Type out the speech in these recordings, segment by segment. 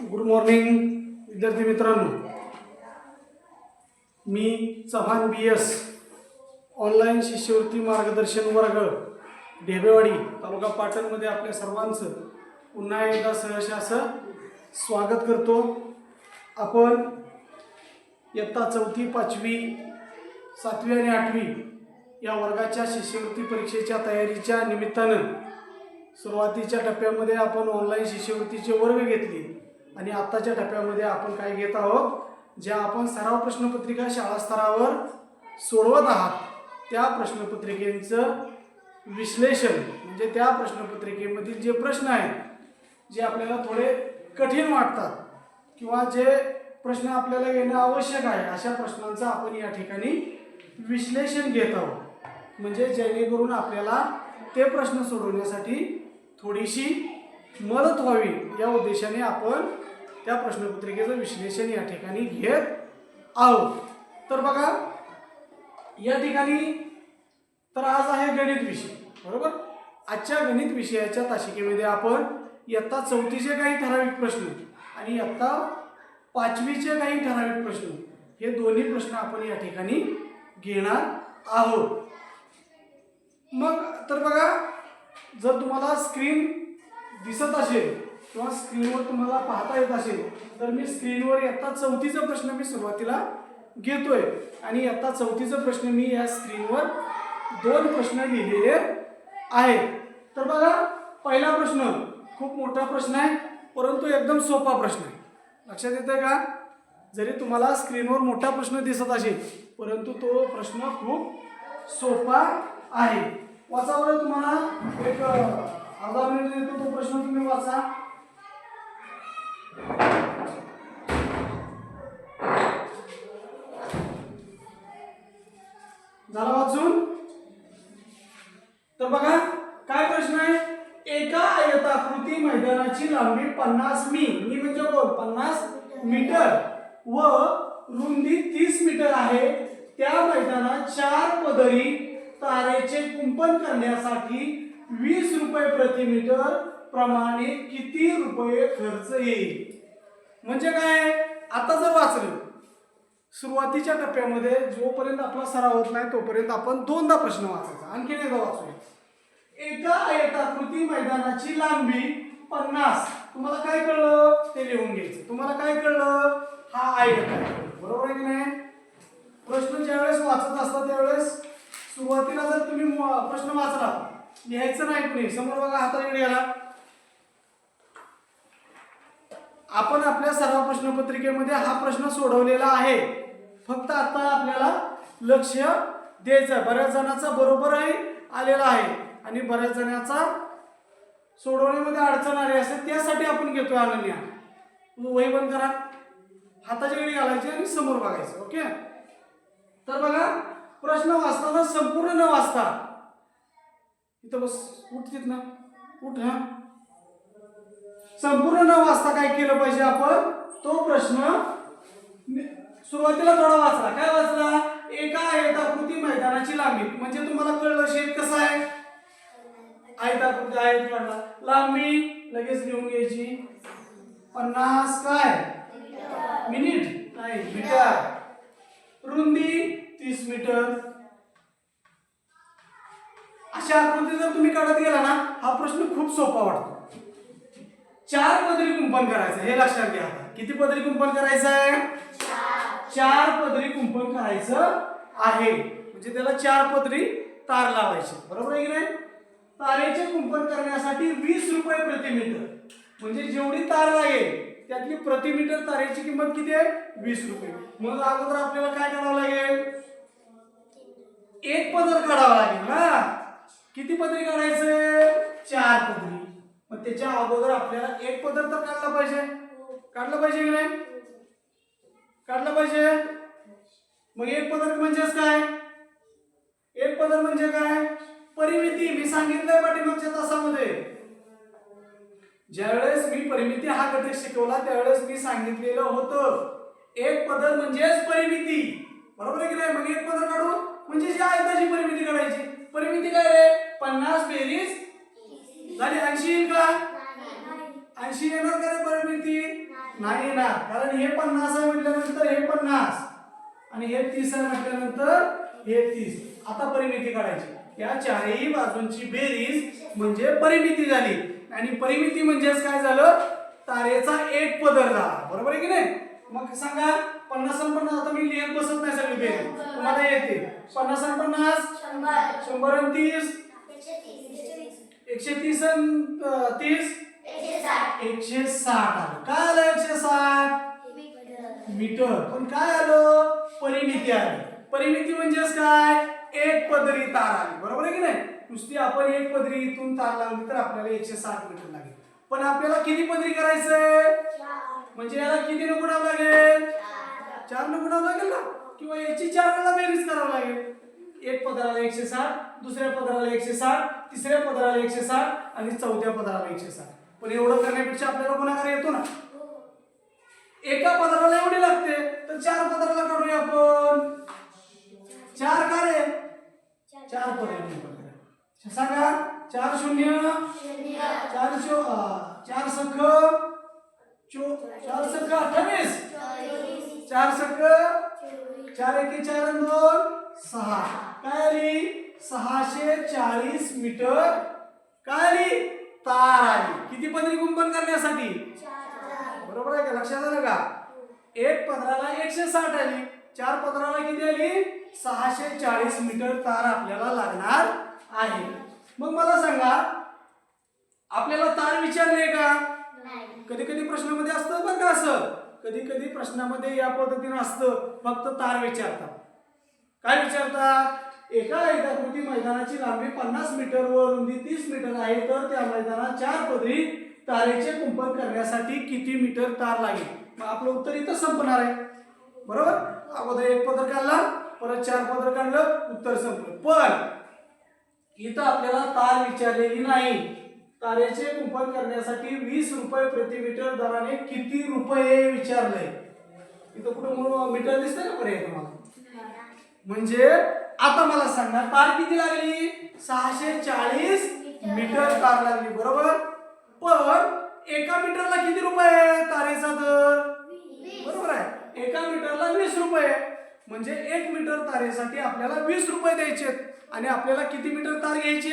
Good morning विद्यार्थी मित्रांनो, मी Chavan BS online शिष्यवृत्ती मार्गदर्शन वर्ग ढेबेवाडी तालुका पाटणमध्ये आपल्या सर्वांचं पुन्हा एकदा सहर्ष असं स्वागत करतो. आपण इयत्ता 4थी 5वी 7वी आणि 8वी या वर्गाच्या शिष्यवृत्ती परीक्षेच्या तयारीच्या निमित्तानं सुरुवातीच्या टप्प्यामध्ये आपण ऑनलाईन शिष्यवृत्तीचे वर्ग घेतले आणि आत्ताच्या टप्प्यामध्ये आपण काय घेत आहोत, ज्या आपण सराव प्रश्नपत्रिका शाळा स्तरावर सोडवत आहात त्या प्रश्नपत्रिकेचं विश्लेषण, म्हणजे त्या प्रश्नपत्रिकेमधील जे प्रश्न आहेत जे आपल्याला थोडे कठीण वाटतात किंवा जे प्रश्न आपल्याला येणं आवश्यक आहे अशा प्रश्नांचं आपण या ठिकाणी विश्लेषण घेत आहोत. म्हणजे जेणेकरून आपल्याला ते प्रश्न सोडवण्यासाठी थोडीशी मदत व्हावी या उद्देशाने आपण त्या प्रश्नपत्रिकेचं विश्लेषण या ठिकाणी घेत आहोत. तर बघा या ठिकाणी तर आज आहे गणित विषय, बरोबर. आजच्या गणित विषयाच्या तासिकेमध्ये आपण इयत्ता 4थीचे काही ठराविक प्रश्न आणि इयत्ता 5वीचे काही ठराविक प्रश्न हे दोन्ही प्रश्न आपण या ठिकाणी घेणार आहोत. मग तर बघा, जर तुम्हाला स्क्रीन दिसत असेल किंवा स्क्रीनवर तुम्हाला पाहता येत असेल तर मी स्क्रीनवर इयत्ता 4थीचा प्रश्न मी सुरुवातीला घेतोय आणि इयत्ता 4थीचा प्रश्न मी या स्क्रीनवर 2 प्रश्न लिहिलेले आहेत. तर बघा, पहिला प्रश्न खूप मोठा प्रश्न आहे परंतु एकदम सोपा प्रश्न आहे. लक्षात येतंय का? जरी तुम्हाला स्क्रीनवर मोठा प्रश्न दिसत असेल परंतु तो प्रश्न खूप सोपा आहे. वाचावर तुम्हाला एक अर्धा मिनिट देतो, तो प्रश्न तुम्ही वाचा. झाला वाचून? तर बघा काय प्रश्न आहे. एका आयताकृती मैदानाची लांबी 50 मी म्हणजे कोण 50 मीटर व रुंदी 30 मीटर आहे. त्या मैदानात 4 पदरी तारेचे कुंपण करण्यासाठी 20 रुपये प्रति मीटर प्रमाणे किती रुपये खर्च येईल? म्हणजे काय, आता जर वाचलं सुरुवातीच्या टप्प्यामध्ये जोपर्यंत आपला सराव होत नाही तोपर्यंत आपण 2दा प्रश्न वाचायचा. आणखी एकदा वाचूया. एका आयताकृती मैदानाची लांबी 50. तुम्हाला काय कळलं ते लिहून घ्यायचं. तुम्हाला काय कळलं? हा आयत आहे, बरोबर आहे की नाही? प्रश्न ज्यावेळेस वाचत असता त्यावेळेस सुरुवातीला जर तुम्ही प्रश्न वाचला लिहायचं नाही कुणी. समोर बघा हाताकडे गेला. आपण आपल्या सराव प्रश्नपत्रिकेमध्ये हा प्रश्न सोडवलेला आहे. फक्त आता आपल्याला लक्ष द्यायचं. बऱ्याच जणांचा बरोबर आहे आलेला आहे आणि बऱ्याच जणांचा सोडवण्यामध्ये अडचण आली असेल त्यासाठी आपण घेतोय अनन्या. वही बंद करा, हाताच्या कडे घालायचे आणि समोर बघायचं. ओके. तर बघा, प्रश्न वाचताना संपूर्ण न वाचता इथं बस उठतीत ना उठ. हा संपूर्ण न वाचता काय केलं पाहिजे आपण, तो प्रश्न सुरुवातीला थोडा वाचला. काय वाचला? एका आयताकृती मैदानाची लांबी, म्हणजे तुम्हाला कळलं शेत कसं आहे, आयताकृती आयत काढला, लांबी लगेच लिहून घ्यायची 50 काय मिनिट नाही मीटर, रुंदी 30 मीटर. अशा आकृती जर तुम्ही काढत गेला ना हा प्रश्न खूप सोपा वाटतो. 4 पदरी कुंपण करायचं, हे लक्षात घ्या. किती पदरी कुंपण करायचं आहे? 4 पदरी कुंपण करायचं आहे. म्हणजे त्याला 4 पदरी तार लावायची, बरोबर आहे की नाही? तारेचे कुंपण करण्यासाठी 20 रुपये प्रति मीटर, म्हणजे जेवढी तार लागेल त्यातली प्रति मीटर तारेची किंमत किती आहे? 20 रुपये. मग अगोदर आपल्याला काय करावं लागेल? एक पदर काढावा लागेल ना. किती पदरी काढायचं? 4 पदरी. मग त्याच्या अगोदर आपल्याला एक पदर तर काढला पाहिजे. काढलं पाहिजे की नाही? काढलं पाहिजे. मग एक पदर म्हणजेच काय? एक पदर म्हणजे काय? परिमिती. मी सांगितलंय पाठीमागच्या तासामध्ये, ज्यावेळेस मी परिमिती हा घटक शिकवला त्यावेळेस मी सांगितलेलं होतं एक पदर म्हणजेच परिमिती, बरोबर आहे की नाही? मग एक पदर काढू म्हणजे ज्या आयताची परिमिती काढायची. परिमिती काय रे? 50 बेरीज झाली 80 येईल का? 80 येणार का रे परिमिती? नाही ना, कारण हे 50 आहे म्हटल्यानंतर हे 50 आणि हे 30 आहे म्हटल्यानंतर हे 30. आता परिमिती काढायची. या चारही बाजूंची बेरीज म्हणजे परिमिती झाली आणि परिमिती म्हणजेच काय झालं, तारेचा एक पदर झाला. बरोबर आहे की नाही? मग सांगा 50 आणि 50 आता मी लिहित बसत नाही सगळी बेरीज, तुम्हाला येते. 50 आणि 50 100 आणि 30 130 आणि 30 160 आलं. काय आलं 160 मीटर. पण काय आलं, परिमिती आली. परिमिती म्हणजेच काय, एक पदरी तार आली. बरोबर आहे की नाही? नुसती आपण एक पदरी इथून तार लावली तर आपल्याला 160 मीटर लागेल. पण आपल्याला किती पदरी करायचंय, म्हणजे याला किती न गुणावं लागेल, 4 न गुणावं लागेल ना, किंवा याची 4 वेळा बेरीज करावं लागेल. एक पदराला 160, दुसऱ्या पदराला 160, तिसऱ्या पदराला 160 आणि चौथ्या पदराला 160. पण एवढं करण्यापेक्षा आपल्याला गुणाकार येतो ना. एका पदराला एवढी लागते तर 4 पदराला काढूया आपण. 4 का रे, 4 पदर सांगा. 4 शून्य 4 सख 28 4 सख 4 एके 4 आणि 2 6. काय आली, 640 मीटर काय आली, तार आली. किती पदरी कुंपण करण्यासाठी, बरोबर आहे का, लक्षात आलं का? एक पदराला 160 आली, 4 पदराला किती आली, 640 मीटर तार आपल्याला लागणार आहे. मग मला सांगा, आपल्याला तार विचारले का? कधी कधी प्रश्नामध्ये असतं बरं का, असं कधी कधी प्रश्नामध्ये या पद्धतीने असतं, फक्त तार विचारतात. काय विचारतात, एका एकाकृती मैदानाची लांबी 50 मीटर व रुंदी 30 मीटर आहे, तर त्या मैदानात 4 पदरी तारेचे कुंपण करण्यासाठी किती मीटर तार लागेल. मग आपलं उत्तर इथं संपणार आहे. बरोबर, अगोदर एक पदर काढला, परत 4 पदर काढलं, उत्तर संपलं. पण इथं आपल्याला तार विचारलेली नाही. तारेचे कुंपण करण्यासाठी 20 रुपये प्रति मीटर दराने किती रुपये विचारलंय. इथं कुठं मीटर दिसतंय का पर्याय तुम्हाला? म्हणजे आता मला सांगा, तार किती लागली, 640 मीटर तार लागली. बरोबर, पण एका मीटरला किती रुपये तारेचा दर, बरोबर आहे, एका मीटरला 20 रुपये. म्हणजे 1 मीटर तारेसाठी आपल्याला 20 रुपये द्यायचे आणि आपल्याला किती मीटर तार घ्यायचे,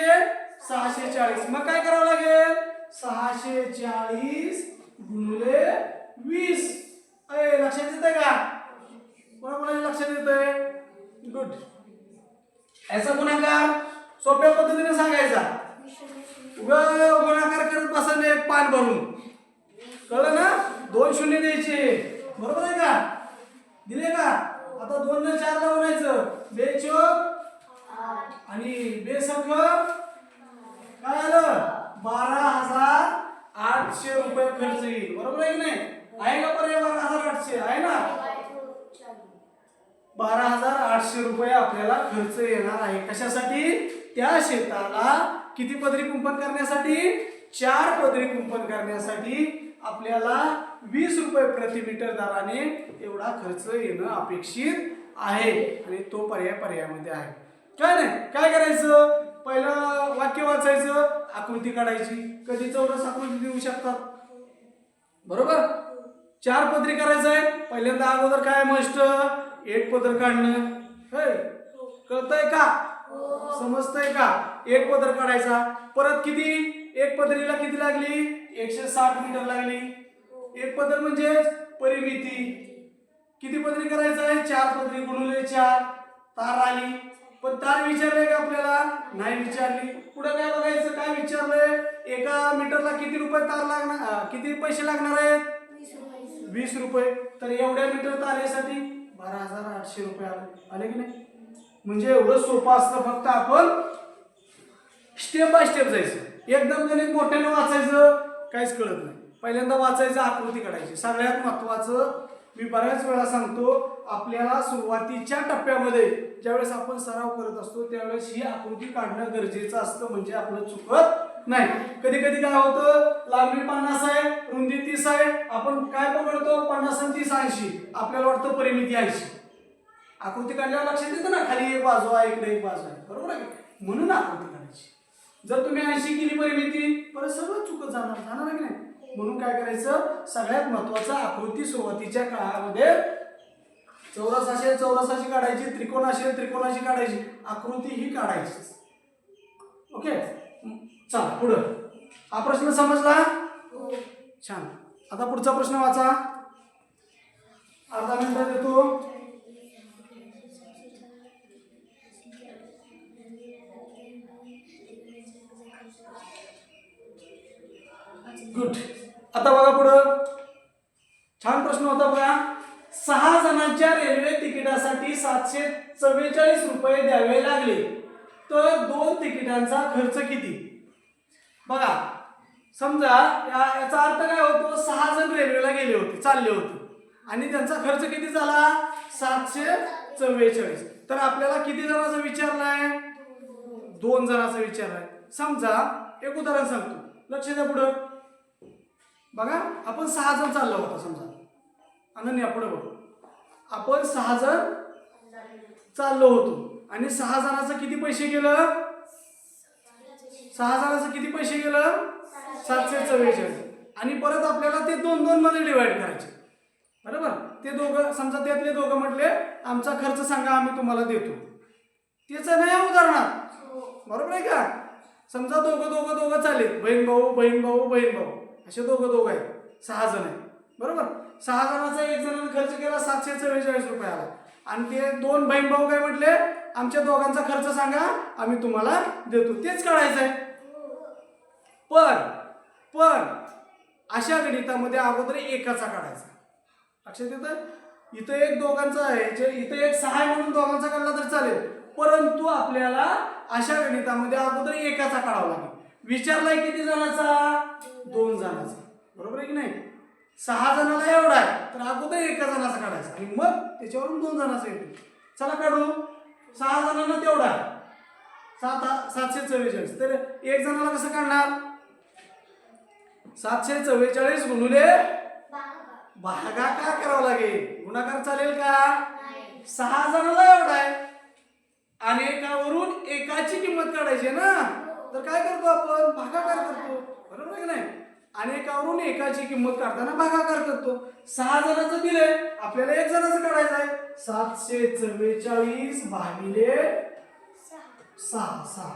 640. मग काय करावं लागेल, 640 गुणिले 20. लक्षात येतंय का, कोणाकोणाच्या लक्षात येतंय, गुड. याचा गुणाकार सोप्या पद्धतीने सांगायचा, गुणाकार करत बसायचे एक पान भरून, कळलं ना. 2 शून्य द्यायचे, बरोबर आहे का, दिले का. आता 2 ने 4 ला गुणायचं, 2 चौक आणि 2 सख काय आलं, 12,800 रुपये खर्च येईल. बरोबर आहे की नाही, आहे का पर्याय, 12,800 आहे ना. 12,800 रुपये आपल्याला खर्च येणार आहे. कशासाठी, त्या शेताला किती पदरी कुंपण करण्यासाठी, 4 पदरी कुंपण करण्यासाठी आपल्याला 20 रुपये प्रति मीटर दराने एवढा खर्च येणं अपेक्षित आहे आणि तो पर्यायामध्ये आहे. काय नाही, काय करायचं, पहिलं वाक्य वाचायचं, आकृती काढायची. कधी चौरस आकृती देऊ शकतात, बरोबर. 4 पदरी करायचं आहे, पहिल्यांदा अगोदर काय मस्ट एक पदर काढणं, कळतंय का, समजतंय का. एक पदर काढायचा, परत किती, एक पदरीला किती लागली, 160 मीटर लागली. एक पदर म्हणजे परिमिती. किती पदरी करायचं आहे, 4 पदरी गुणिले 4 तार आली. पण तार विचारले का आपल्याला, नाही विचारली. पुढे काय बघायचं, काय विचारलंय, एका मीटरला किती रुपये तार लागणार, किती पैसे लागणार आहेत, 20 रुपये. तर एवढ्या मीटर तारेसाठी 12,800 रुपये आले की नाही. म्हणजे एवढं सोपं असतं, फक्त आपण स्टेप बाय स्टेप जायचं. एकदम गणित मोठ्याने वाचायचं काहीच कळत नाही. पहिल्यांदा वाचायचं, आकृती काढायची. सगळ्यात महत्त्वाचं मी बऱ्याच वेळा सांगतो, आपल्याला सुरुवातीच्या टप्प्यामध्ये ज्यावेळेस आपण सराव करत असतो त्यावेळेस ही आकृती काढणं गरजेचं असतं, म्हणजे आपलं चुकत नाही. कधी कधी काय होतं, लांबी 50 आहे, रुंदी 30 आहे, आपण काय पकडतो 50 आणि 30 80, आपल्याला वाटतं परिमिती 80. आकृती काढल्यावर लक्षात येतं ना, खाली एक बाजू आहे, इकडे एक बाजू आहे, बरोबर आहे, म्हणून आकृती काढायची. जर तुम्ही 80 केली परिमिती, परत सगळं चुकत जाणार आहे की नाही. म्हणून काय करायचं, सगळ्यात महत्वाचं आकृती सुरुवातीच्या काळामध्ये चौरस असेल चौरसाची काढायची, त्रिकोण असेल त्रिकोणाची काढायची, आकृती ही काढायची. ओके, चला पुढं. हा प्रश्न समजला? छान. आता पुढचा प्रश्न वाचा. अर्धा मिनिट देतो. गुड. आता बघा पुढं. छान प्रश्न होता बघा. 6 जणांच्या रेल्वे तिकिटासाठी 744 रुपये द्यावे लागले तर 2 तिकिटांचा खर्च किती? बघा, समजा याचा अर्थ काय होतो, 6 जण रेल्वेला गेले होते, चालले होते आणि त्यांचा खर्च किती झाला, 744. तर आपल्याला किती जणांचा विचारलाय, 2 जणांचा विचारलाय. समजा एक उदाहरण सांगतो, लक्ष द्या पुढं बघा. आपण 6 जण चाललो होतो, समजा अनन्या पुढे बघ. आपण 6 जण चाललो होतो आणि 6 जणांचं किती पैसे गेलं, 6 जणांचं किती पैसे गेलं, 744. आणि परत आपल्याला ते 2-2 मध्ये डिवाइड करायचे, बरोबर. ते दोघं, समजा त्यातले दोघं म्हटले आमचा खर्च सांगा आम्ही तुम्हाला देतो, त्याचं नाही उदाहरणात, बरोबर आहे का. समजा दोघं चालेल, बहीण भाऊ असे दोघं आहेत, 6 जण आहेत, बरोबर. 6 जणांचा एक जणांनी खर्च केला 744 रुपये आला आणि ते 2 बहीण भाऊ काय म्हटले, आमच्या दोघांचा खर्च सांगा आम्ही तुम्हाला देतो, तेच काढायचं आहे. पण अशा गणितामध्ये अगोदर एकाचा काढायचा, लक्षात येतं. इथं एक दोघांचा आहे, इथं एक 6 आहे म्हणून दोघांचा काढला तर चालेल, परंतु आपल्याला अशा गणितामध्ये अगोदर एकाचा काढावा लागेल. विचारलाय किती जणांचा, 2 जणांचा, बरोबर आहे की नाही. 6 जणांना एवढा आहे तर अगोदर एका जणाचा काढायचा आणि मग त्याच्यावरून 2 जणांचा येतो. चला काढू. 6 जणांना तेवढा आहे 744. तर एक जणाला कसं काढणार, 744 गुणुले भागाकार करावा लागेल, गुणाकार चालेल का. 6 जणाला एवढा आहे आणि एकावरून एकाची किंमत काढायची ना, तर काय करतो आपण, भागाकार करतो, बरोबर आहे की नाही. आणि एकावरून एकाची किंमत काढताना भागाकार करतो. 6 जणांचं दिलंय, आपल्याला एक जणांचं काढायचं आहे. 744 भागिले 6.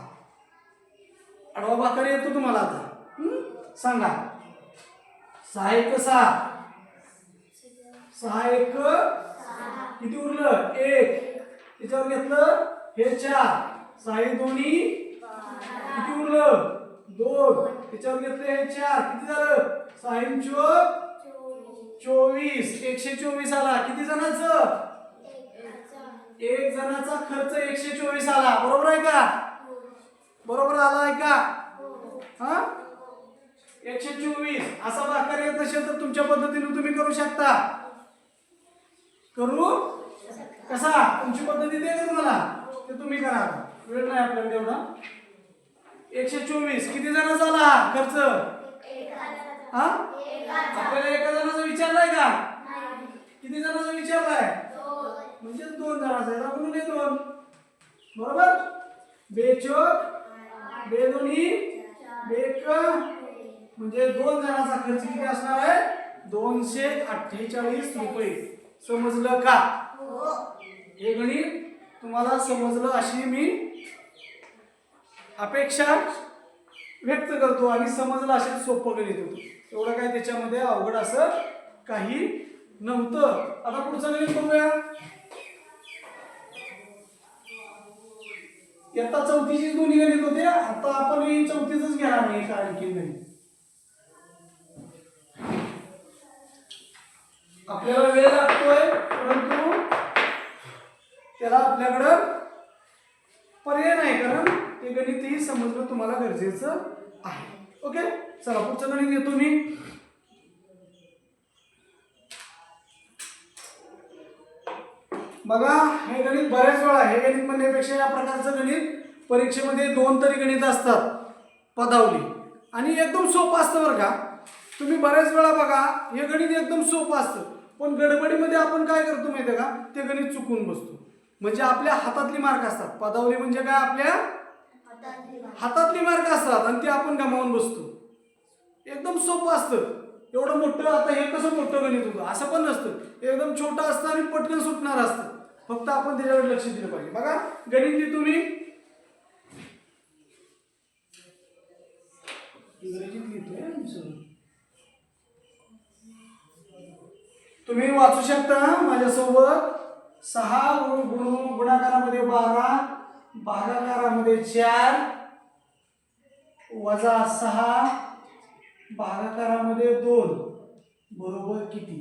आडवा भागाकार येतो तुम्हाला आता, सांगा. 6 1 6, 6 1 किती उरलं, 1. त्याच्यावर घेतलं हे 4, 6 2 किती उरलं, 2. त्याच्यावर घेतले हे 4, किती झालं, 6 24. 124 आला. किती जणांचं, एक जणाचा खर्च 124 आला, बरोबर आहे का, बरोबर आला आहे का. हा 124 असा भागाकार येत नसेल तर तुमच्या पद्धतीने तुम्ही करू शकता. करू कसा, तुमची पद्धती दे तुम्हाला, ते तुम्ही करा, वेळ नाही आपल्याकडे एवढा. 124 किती जणांचा आला खर्च, हा आपल्याला एका जणाचा विचारलाय का, किती जणांचा विचारलाय, म्हणजे 2 जणांचा आहे, म्हणून 2, बरोबर. 2 चोक 2 दोन्ही 1 म्हणजे 2 जणांचा खर्च किती असणार आहे, 248 रुपये. समजलं का, हे गणित तुम्हाला समजलं अशी मी अपेक्षा व्यक्त करतो आणि समजलं असेल सोपं गणित होतं. एवढं काय त्याच्यामध्ये अवघड असं काही नव्हतं. आता पुढचं गणित बघूया. इयत्ता 4थीची दोन्ही गणित होते, आता आपण ही 4थीच घेणार नाही का आणखी गणित. आपल्याला वेळ लागतोय परंतु त्याला आपल्याकडं पर्याय नाही, कारण ते गणितही समजणं तुम्हाला गरजेचं आहे. ओके, चला पुढचं गणित घेतो मी. बघा, हे गणित बऱ्याच वेळा, हे गणित म्हणण्यापेक्षा या प्रकारचं गणित परीक्षेमध्ये 2 तरी गणित असतात पदावली, आणि एकदम सोपं असतं बरं का. तुम्ही बऱ्याच वेळा बघा, हे गणित एकदम सोपं असतं, पण गडबडीमध्ये आपण काय करतो माहिती आहे का, ते गणित चुकून बसतो. म्हणजे आपल्या हातातली मार्क असतात, पदावली म्हणजे काय, आपल्या हातातली मार्क असतात आणि ते आपण गमावून बसतो. एकदम सोपं असतं, एवढं मोठं, आता हे कसं मोठं गणित होतं असं पण नसतं, एकदम छोटं असतं आणि पटकन सुटणार असतं, फक्त आपण त्याच्यावर लक्ष दिलं पाहिजे. बघा गणित तुम्ही इंग्रजीत लिहितोय, तुम्ही वाचू शकता माझ्यासोबत. 6 गुणाकारामध्ये 12, भागाकारामध्ये 4 वजा 6 भागाकारामध्ये 2 बरोबर किती.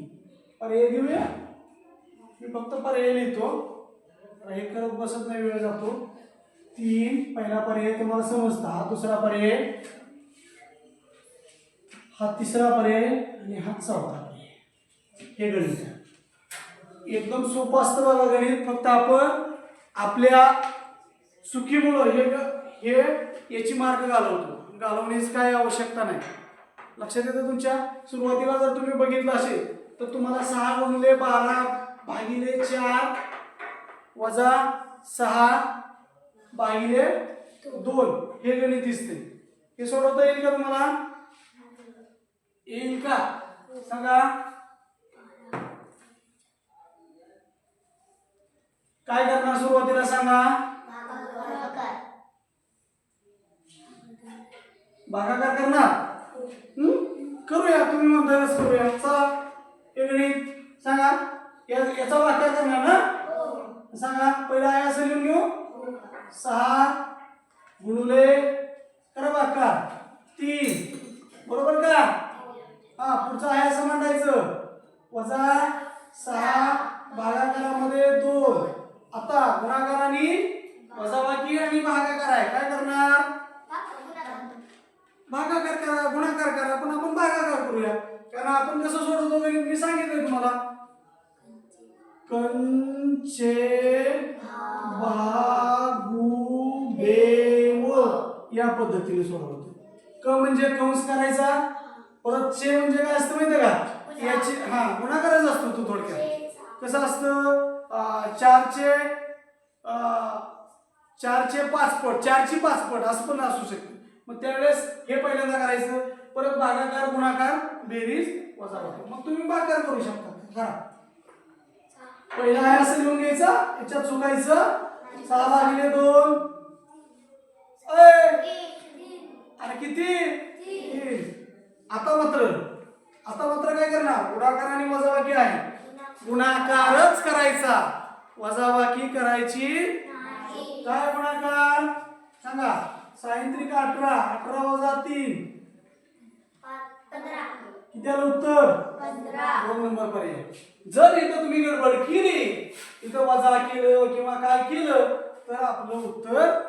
पर्याय घेऊया. मी फक्त पर्याय लिहितो, हे करत बसत नाही, वेळ जातो. 3 पहिला पर्याय तुम्हाला समजता, हा दुसरा पर्याय, हा तिसरा पर्याय आणि हा चौथा पर्याय. हे गणित एकदम सोपं असतं बघा गणित. फक्त आपण आपल्या चुकीमुळं हे याची मार्क घालवण्याची काय आवश्यकता नाही. लक्षात येतं तुमच्या. सुरुवातीला जर तुम्ही बघितलं असेल तर तुम्हाला 6 गुणिले 12 भागिले 4 वजा 6 भागिले 2 हे गणित दिसते. हे सोडवता येईल का तुम्हाला? येईल का सांगा. काय करणार सुरुवातीला सांगा. भागाकार करणार. करूया, तुम्ही म्हणता करूया. चला हे गणित सांगा. याचा भागाकार करणार ना, सांगा. पहिला आहे असं लिहून घेऊ. 6 गुणिले करा भागाकार 3 बरोबर का. हा पुढचा आहे असं मांडायचं. वजा 6 भागाकारामध्ये 2. आता गुणाकार आणि वजाबाकी आणि भागाकार आहे. काय करणार? भागाकार करा, गुणाकार करा, पण आपण भागाकार करूया. कारण आपण कसं सोडवतो गणित मी सांगितलंय तुम्हाला. कंचे भागू बेव या पद्धतीने सोडवतो. क म्हणजे कंस करायचा, परत चे म्हणजे काय असतं माहितीये का, याची गुणाकाराचा असतो तो थोडक्यात. कसं असतं, 4चे 5 पट, 4ची 5 पट असं पण असू शकते. मग त्यावेळेस हे पहिल्यांदा करायचं, परत भागाकार गुणाकार बेरीज वजाबाकी, मग तुम्ही भागाकार करू शकता. करा. पहिला आहे असं लिहून घ्यायचं, याच्यात चुकायचं. 6 भागिले 2 अरे किती 3. आता मात्र काय करणार, गुणाकार आणि वजाबाकी आहे, गुणाकारच करायचा, वजाबाकी करायची. काय गुणाकार सांगा. 6 18, 18 वजा 3 किती आलं उत्तर? 2 नंबर पर्याय. जर इथं तुम्ही गडबड केली, इथं वजा केलं किंवा काय केलं तर आपलं उत्तर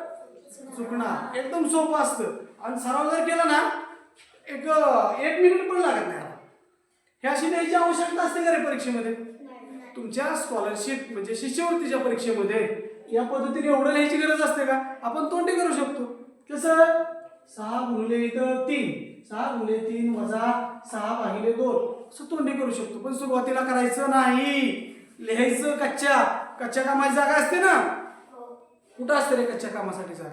चुकणार. एकदम सोपं असतं आणि सराव जर केला ना एक मिनिट पण लागत नाही. हे अशी द्यायची आवश्यकता असते का रे परीक्षेमध्ये? तुमच्या स्कॉलरशिप म्हणजे शिष्यवृत्तीच्या परीक्षेमध्ये या पद्धतीने एवढं लिहायची गरज असते का? आपण तोंडी करू शकतो. कसं 6 गुणिले 3, 6 गुणिले 3 वजा 6 भागिले 2 असं तोंडी करू शकतो. पण सुरुवातीला करायचं नाही, लिहायचं. कच्च्या कामाची जागा असते ना. कुठं असते रे कच्च्या कामासाठी जागा?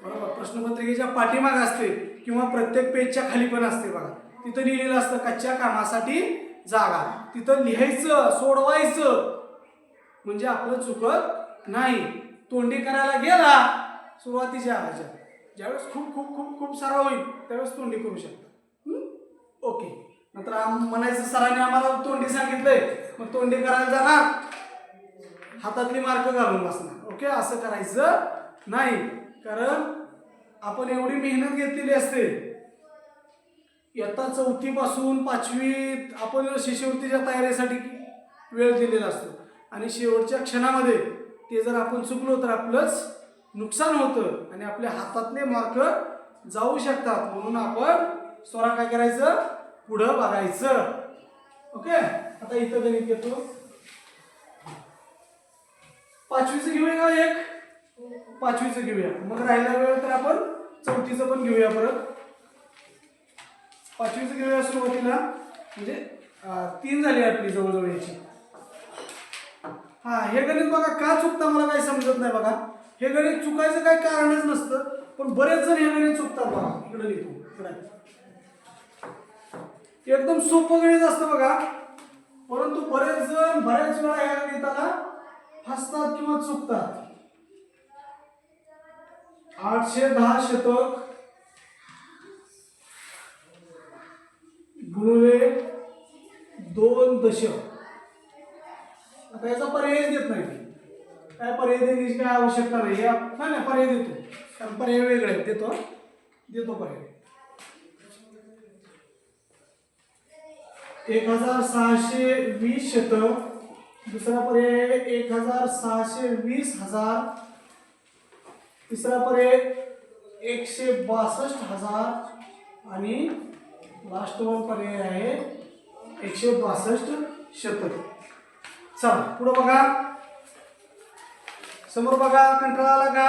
बरोबर, प्रश्नपत्रिकेच्या पाठीमाग असते किंवा प्रत्येक पेजच्या खाली पण असते बघा. तिथं लिहिलेलं असतं कच्च्या कामासाठी जागा. तिथं लिहायचं, सोडवायचं, म्हणजे आपलं चुकत नाही. तोंडी करायला गेला सुरुवातीच्या ज्यावेळेस खूप खूप खूप खूप सराव होईल त्यावेळेस तोंडी करू शकता. ओके. नंतर म्हणायचं सरांनी आम्हाला तोंडी सांगितलंय, मग तोंडी करायला जाणार, हातातली मार्क घालून बसणार. ओके, असं करायचं नाही. कारण आपण एवढी मेहनत घेतलेली असते. इयत्ता 4थी पासून 5वीत आपण शिष्यवृत्तीच्या तयारीसाठी वेळ दिलेला असतो आणि शेवटच्या क्षणामध्ये ते जर आपण चुकलो तर आपलंच नुकसान होतं आणि आपल्या हातातले मार्क जाऊ शकतात. म्हणून आपण स्वतः काय करायचं, पुढं बघायचं. ओके. आता इथं गणित घेतो. 5वीचं घेऊया का? 5वीचं घेऊया. मग राहिला वेळ तर आपण 4थीचं पण घेऊया. परत 5वीचं घेऊया सुरुवातीला. म्हणजे 3 झाली आपली जवळजवळ याची. हे गणित बघा का चुकता मला काही समजत नाही बघा. हे गणित चुकायचं काही कारणच नसतं, पण बरेच जण हे गणित चुकतात बघा. इकडे लिहितो. एकदम सोपं गणित असतं बघा, परंतु बरेच जण बऱ्याच वेळा या गणिताला फसतात किंवा चुकतात. 810 शतक गुणिले 2 दशक. आता याचा पर्याय देत नाही, काय पर्याय देण्याची काय आवश्यकता नाही. नाही पर्याय देतो, कारण पर्याय वेगळे आहेत. देतो पर्याय. 1620 शतक, दुसरा पर्याय 1620,000, तिसरा पर्याय 162,000 आणि लास्ट वन पर्याय आहे 162 शतक. चला पुढे बघा, समोर बघा. कंटाळा आला का?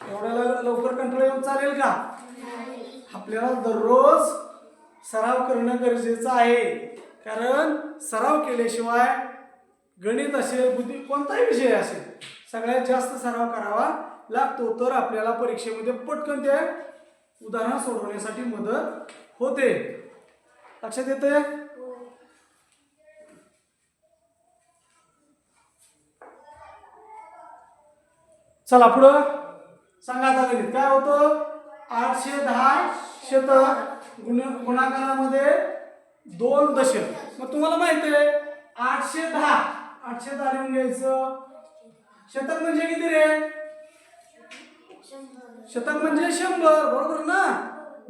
एवढ्याला लवकर कंटाळा येऊन चालेल का? आपल्याला दररोज सराव करणं गरजेचं आहे, कारण सराव केल्याशिवाय गणित असेल, बुद्धी कोणताही विषय असेल, सगळ्यात जास्त सराव करावा लागतो. तर आपल्याला परीक्षेमध्ये पटकन ते उदाहरण सोडवण्यासाठी मदत होते. लक्षात येते? चला पुढं सांगा. आता गणित काय होतं? 810 शतक गुणाकारामध्ये 2 दशक. मग तुम्हाला माहिती आहे 810 लिहून घ्यायचं. शतक म्हणजे किती रे? शतक म्हणजे 100, बरोबर ना?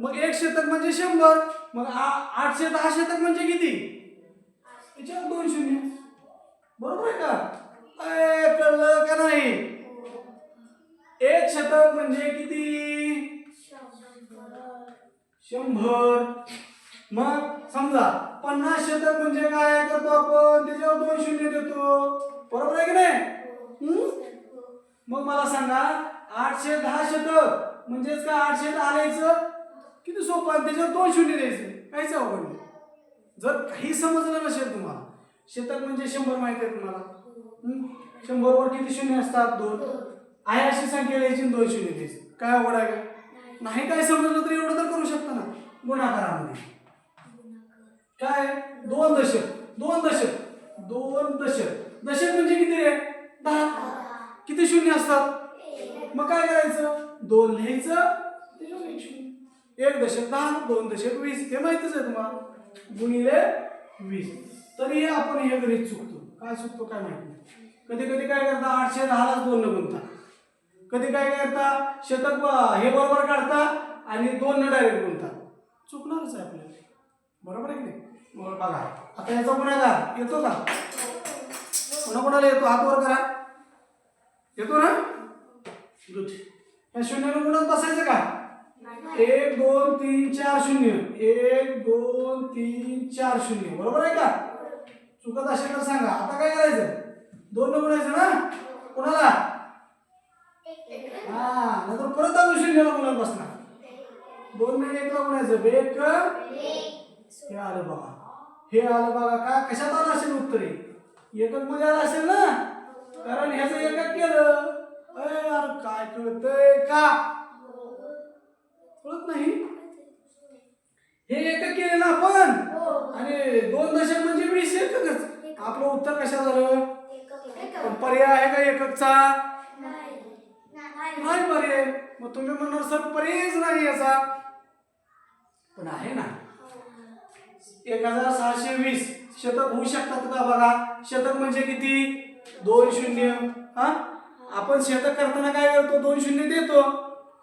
मग 1 शतक म्हणजे 100. मग 810 शतक म्हणजे किती? याच्यावर 2 शून्य, बरोबर आहे का? कळलं का नाही? 1 शतक म्हणजे किती? 100. मग समजा 50 शतक म्हणजे काय करतो आपण? त्याच्यावर 2 शून्य देतो, बरोबर आहे की नाही? मग मला सांगा 810 शतक म्हणजेच काय? 810 लिहायचं, किती सोपं आहे. त्याच्यावर 2 शून्य द्यायचं, काहीच अवघड नाही. जर काही समजलं नसेल तुम्हाला, शतक म्हणजे 100 माहिती आहे तुम्हाला. 100 वर किती शून्य असतात? 2. आहे अशी संख्या लिहायची, 2 शून्य द्यायची. काय अवघड आहे का? नाही काय समजलं तर एवढं तर करू शकता ना गुणाकारामध्ये. काय? 2 दशक. 2 दशक म्हणजे किती रे? 10. किती शून्य असतात? मग काय करायचं? 2 लिहायचं, 1 दशक 10, 2 दशक 20. हे माहितीच आहे तुम्हाला, गुणिले 20. तरी आपण हे गणित चुकतो. काय चुकतो काय माहिती? कधी कधी काय करता? 810 ला 2 न गुणता. कधी काय करता? शतक हे बरोबर काढता आणि 2 न डायरेक्ट गुणता. चुकणारच आहे आपल्याला, बरोबर आहे की नाही? मग बघा आता याचा गुणाकार येतो का? कोणाकोणाला येतो? हात वर करा. येतो ना? गुड. या शून्यानं गुणत बसायचं का? 1 2 3 4 0. 1 2 3 4 0, बरोबर आहे का? चुकत असेल तर सांगा. आता काय करायचं? 2 न गुणायचं ना कोणाला? नंतर परत अजून शून्याला गुणत बसणार. 2 ने 1 ला गुणायचं. 1 हे आलं बघा. हे आलं बघा. का कशात आलं असेल उत्तर? एकक मध्ये आलं असेल ना, कारण ह्याचं एकक केलं. यार काय कळतंय का? कळत नाही. हे एकक केले ना आपण, आणि 2 दशक म्हणजे 20 एककच. आपलं उत्तर कशा झालं? पर्याय आहे का एककचा? नाही पर्याय. मग तुम्ही म्हणणार सर पर्यायच नाही याचा, पण आहे ना. 1620 शतक होऊ शकतात का? बघा शतक म्हणजे किती? 2 शून्य. आपण शतक करताना काय करतो? 2 शून्य देतो.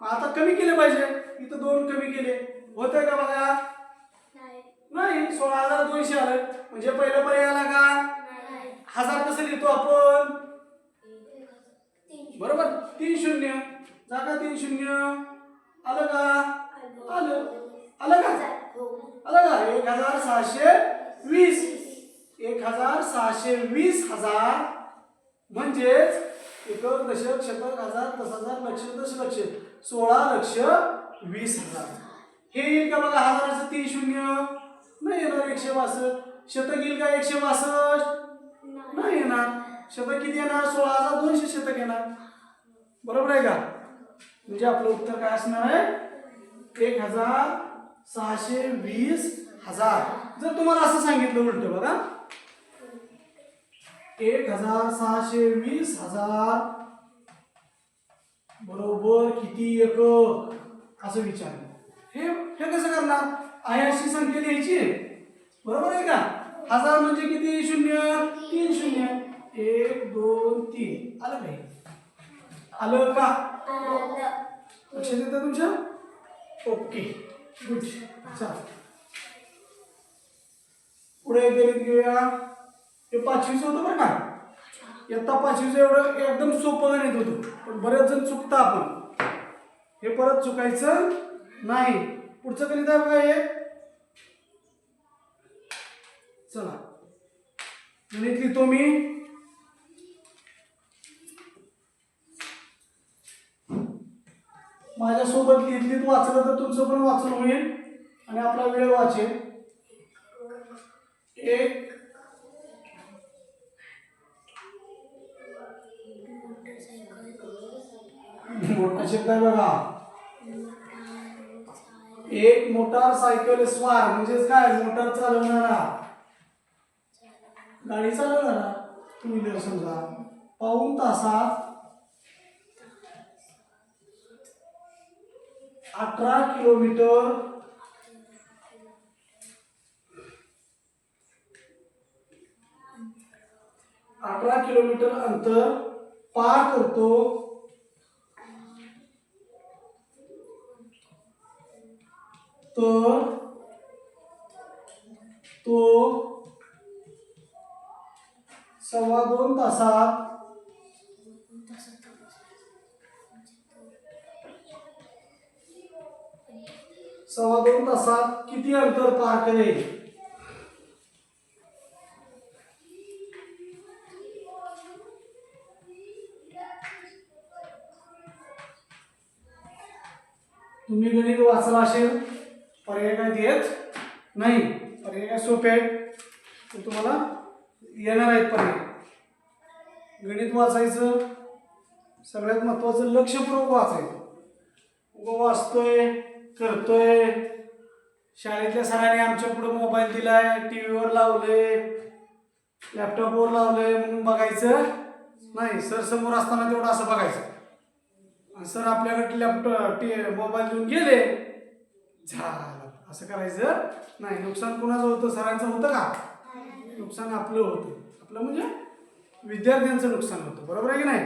आता कमी केले पाहिजे, इथं 2 कमी केले. होतंय का बघा? नाही. 16,200 आलं म्हणजे पहिला पर्याय आला का? 1000 कसं लिहितो आपण? बरोबर. 3 शून्य जागा 3 शून्य. आलं का? आलं का? आलं का? 1620. 1620,000 म्हणजेच एकक दशक शतक हजार दशहजार लक्ष दशलक्ष 16,20,000. हे येईल का बघा? हजाराचं 3 शून्य नाही येणार. 162. शतक येईल का? 162 नाही येणार. शतक किती येणार? 16,200 शतक येणार, बरोबर आहे का? म्हणजे आपलं उत्तर काय असणार आहे? 1620 1000. जर तुम्हाला असं सांगितलं उलट बघा 1620,000 बरोबर किती एकक असं विचारलं. हे कसं करणार? अशी संख्या लिहायची बरोबर आहे का? 1000 म्हणजे किती? शून्य 3 शून्य 1 2 3 आलं काय? आलं का? लक्षात येतं तुमच्या? Okay good. चला पुढे गणित घेऊया. हे 5वीचं होतं बरं का. इयत्ता 5वीचं एवढं एकदम सोपं गणित होतं, पण बरेच जण चुकता आपण. हे परत चुकायचं नाही. पुढचं गणित आहे बघा हे. चला गणित लिहितो मी. माझ्यासोबत लिहित वाचलं तर तुमचं पण वाचन होईल आणि आपला वेळ वाचेल. एक मोठा शब्द आहे बघा. एक मोटार सायकल स्वार म्हणजेच काय? मोटार चालवणारा, गाडी चालवणारा, टू व्हीलर समजा. पाऊण तासात 18 किलोमीटर 18 किलोमीटर अंतर पार करतो. तर तो 2.25 तासात 2.25 तासात किती अंतर पार करेल? तुम्ही गणित वाचला असेल, पर्याय काय देत नाही. पर्याय काय सोपे आहेत, तुम्हाला येणार आहेत पर्याय. गणित वाचायचं सगळ्यात महत्वाचं लक्षपूर्वक वाचायचं. उगं वाचतोय करतोय. शाळेतल्या सरांनी आमच्या पुढे मोबाईल दिलाय, टीव्हीवर लावले, लॅपटॉपवर लावले म्हणून बघायचं नाही. सर समोर असताना तेवढं असं बघायचं. सर आपल्याकडे लॅपटॉप मोबाईल देऊन गेले झालं असं करायचं नाही. नुकसान कुणाचं होतं? सरांचं होतं का? नुकसान आपलं होतं. आपलं म्हणजे विद्यार्थ्यांचं नुकसान होतं. बरोबर आहे की नाही?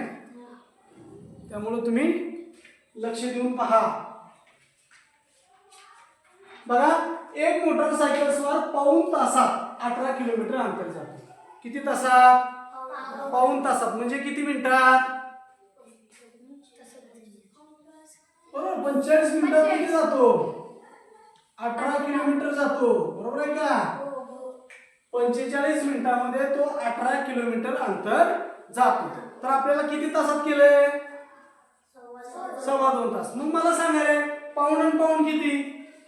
त्यामुळं तुम्ही लक्ष देऊन पहा. बघा एक मोटरसायकल स्वार पाऊण तासात 18 किलोमीटर अंतर जातो. किती तासात? पाऊण तासात म्हणजे किती मिनिटात? बरोबर 45 मिनिटात किती जातो? 18 किलोमीटर जातो. बरोबर आहे का? 45 मिनिटांमध्ये तो 18 किलोमीटर अंतर जातो. तर आपल्याला किती तासात केलंय? 2.25 तास. मग मला सांगा रे पाऊण आणि पाऊण किती?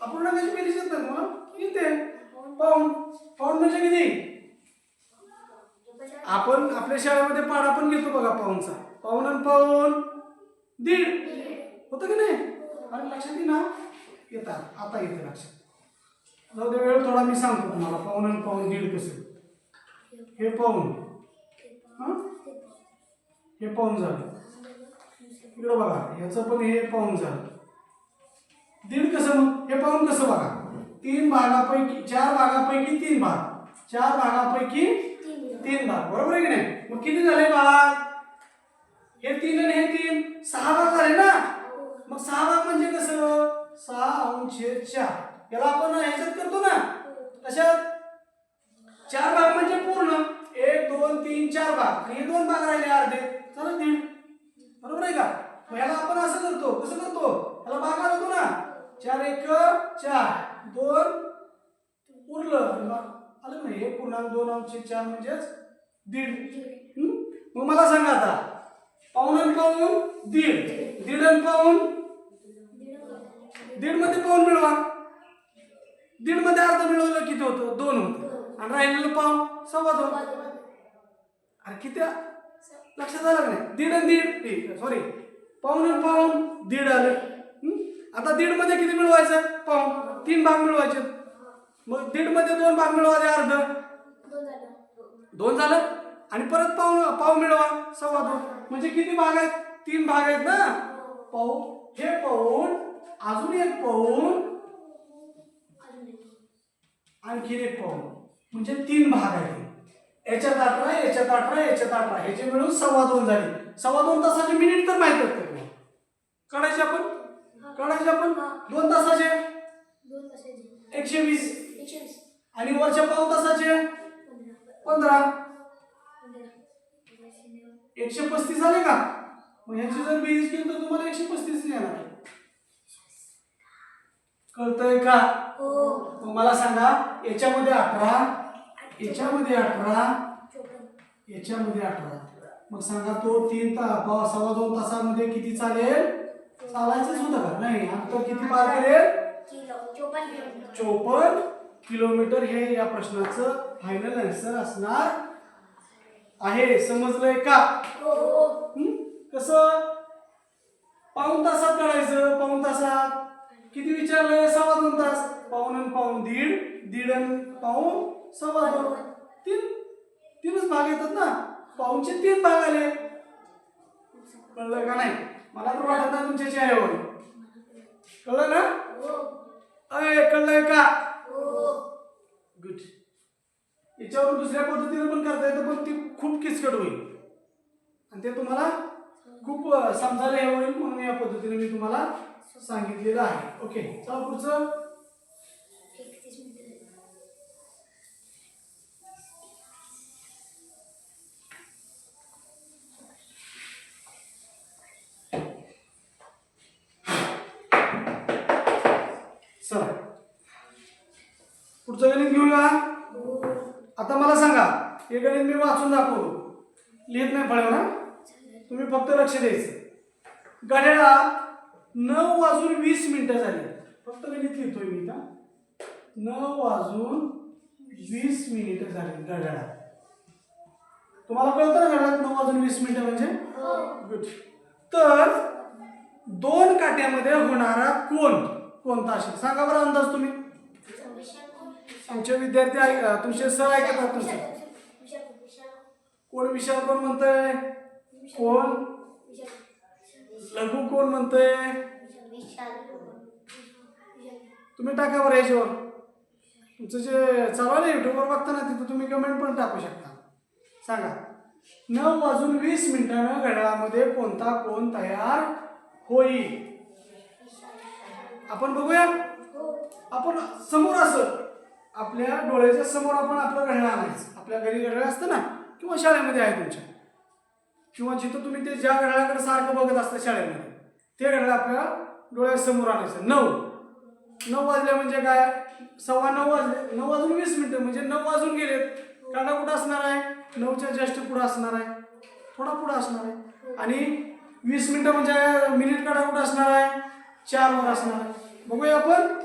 आपण कशी बेरीज येत ना मला किती? पाऊण. पाऊण म्हणजे किती? आपण आपल्या शाळेमध्ये पाढा पण घेतो बघा पाऊणचा. पाऊण आणि पाऊण दीड होतं की नाही? आणि लक्षात येईल ना? येतात आता येते लक्षात. जाऊ दे वेळ थोडा मी सांगतो तुम्हाला. पाऊण आणि पाऊण दीड कसं. हे पाऊण हे पाऊण झालं. इकडं बघा ह्याचं पण हे पाऊण झालं. दीड कसं? मग हे पाऊण कसं बघा. 3 भागापैकी 4 भागापैकी 3 भाग. 4 भागापैकी 3 भाग. बरोबर आहे की नाही? मग किती झाले भाग? हे 3 आणि हे 3 6 भाग झाले ना. मग 6 भाग म्हणजे कसं? 6/4. याला आपण ह्याच्यात करतो ना तशात 4 भाग म्हणजे पूर्ण 1 2 3 4 भाग आणि हे 2 भाग राहिले अर्धे. चला दीड. बरोबर आहे का? मग याला आपण असं करतो. कसं करतो? याला भाग होतो ना. 4 1 4 2 उरलं आलं नाही. हे पूर्णांक 2/4 म्हणजेच दीड. मग मला सांगा आता पाऊण आणि पाऊण दीड. दीड आणि पाऊण दीड मध्ये पाऊण मिळवा. दीड मध्ये अर्ध मिळवलं किती होतं? 2 होतं. आणि राहिलेलं पाऊण 2.25. अरे किती लक्षात आलं नाही? दीड आणि दीड सॉरी पाऊण आणि पाऊण दीड आलं. आता दीड मध्ये किती मिळवायचं? पाऊण. 3 भाग मिळवायचे. मग दीड मध्ये 2 भाग मिळवा दे अर्ध. 2 झालं आणि परत पाव मिळवा 2.25. म्हणजे किती भाग आहेत? 3 भाग आहेत ना. पाऊण, हे पाऊण, अजून एक पाऊण, आणखी एक पाऊण, म्हणजे 3 भाग आहेत. याच्यात 18, याच्यात 18, याच्यात 18, ह्याचे मिळून 2.25 झाले. 2.25 तासाचे मिनिट तर माहित आहेत तुम्हाला. काढायचे आपण 2 तासाचे 120 आणि वरच्या पाऊण तासाचे 15, 135 झाले का? मग ह्याची जर बेरीज केली तर तुम्हाला 135 येणार. कळतंय का? मग मला सांगा, याच्यामध्ये 18, याच्यामध्ये 18, याच्यामध्ये 18. मग सांगा तो 2.25 तासामध्ये किती चालेल? चालायचंच होतं का? नाही. अंतर किती पार करेल? 54 किलोमीटर. हे या प्रश्नाचं फायनल आन्सर असणार आहे. समजलंय का? कसं? पाऊण तासात करायचं. पाऊण तासात किती विचारलंय? 2.25 तास. पाऊण आणि पाऊण दीड, दीड आणि पाऊण 2.25. तीनच भाग येतात ना. पाऊणचे 3 भाग आले. कळलं का नाही? मला तर वाटत नाही तुमच्या चेहऱ्यावर. कळलं ना? कळलंय का? गुड. याच्यावरून दुसऱ्या पद्धतीने पण करता येतं, पण ती खूप किचकट होईल आणि ते तुम्हाला खूप समजायला हे होईल, म्हणून या पद्धतीने मी तुम्हाला सांगितलेलं आहे. ओके, चला पुढचं. चला पुढचं गणित घेऊया. आता मला सांगा, हे गणित मी वाचून दाखवतो, लिहित नाही फळ्यावर ना. तुम्ही फक्त लक्ष द्यायचं. घड्याळात 9:20 झाली. फक्त गणित लिहितोय मी इथं. 9:20 झाली घड्याळात. तुम्हाला कळतं ना घड्याळात 9:20 म्हणजे? गुड. तर 2 काट्यामध्ये होणारा कोण कोणता असेल? सांगा बरं अंदाज तुम्ही. आमचे विद्यार्थी तुमचे सर ऐकतात तुमचे. कोण विशाल कोण म्हणतंय? कोण लघु कोण म्हणतंय? तुम्ही टाका बरं याच्यावर. तुमचं जे चालू आहे युट्यूबवर बघता ना, तिथं तुम्ही कमेंट पण टाकू शकता. सांगा, 9:20 घड्याळामध्ये कोणता कोण तयार होईल? आपण बघूया. आपण समोर असं आपल्या डोळ्याच्या समोर आपण आपलं घड्याळ आणायचं. आपल्या घरी घड्याळ असतं ना, किंवा शाळेमध्ये आहे तुमच्या, किंवा जिथं तुम्ही ते ज्या घड्याळाकडे सारखं बघत असतं शाळेमध्ये, ते घड्याळ आपल्या डोळ्यासमोर आणायचं. 9 वाजले म्हणजे काय? 9:15 वाजले. 9:20 म्हणजे 9 वाजून गेलेत. काटा कुठं असणार आहे? 9च्या जस्ट पुढं असणार आहे, थोडा पुढं असणार आहे. आणि 20 मिनिटं म्हणजे मिनिट काटा कुठं असणार आहे? 4 वर असणार आहे. बघूया आपण.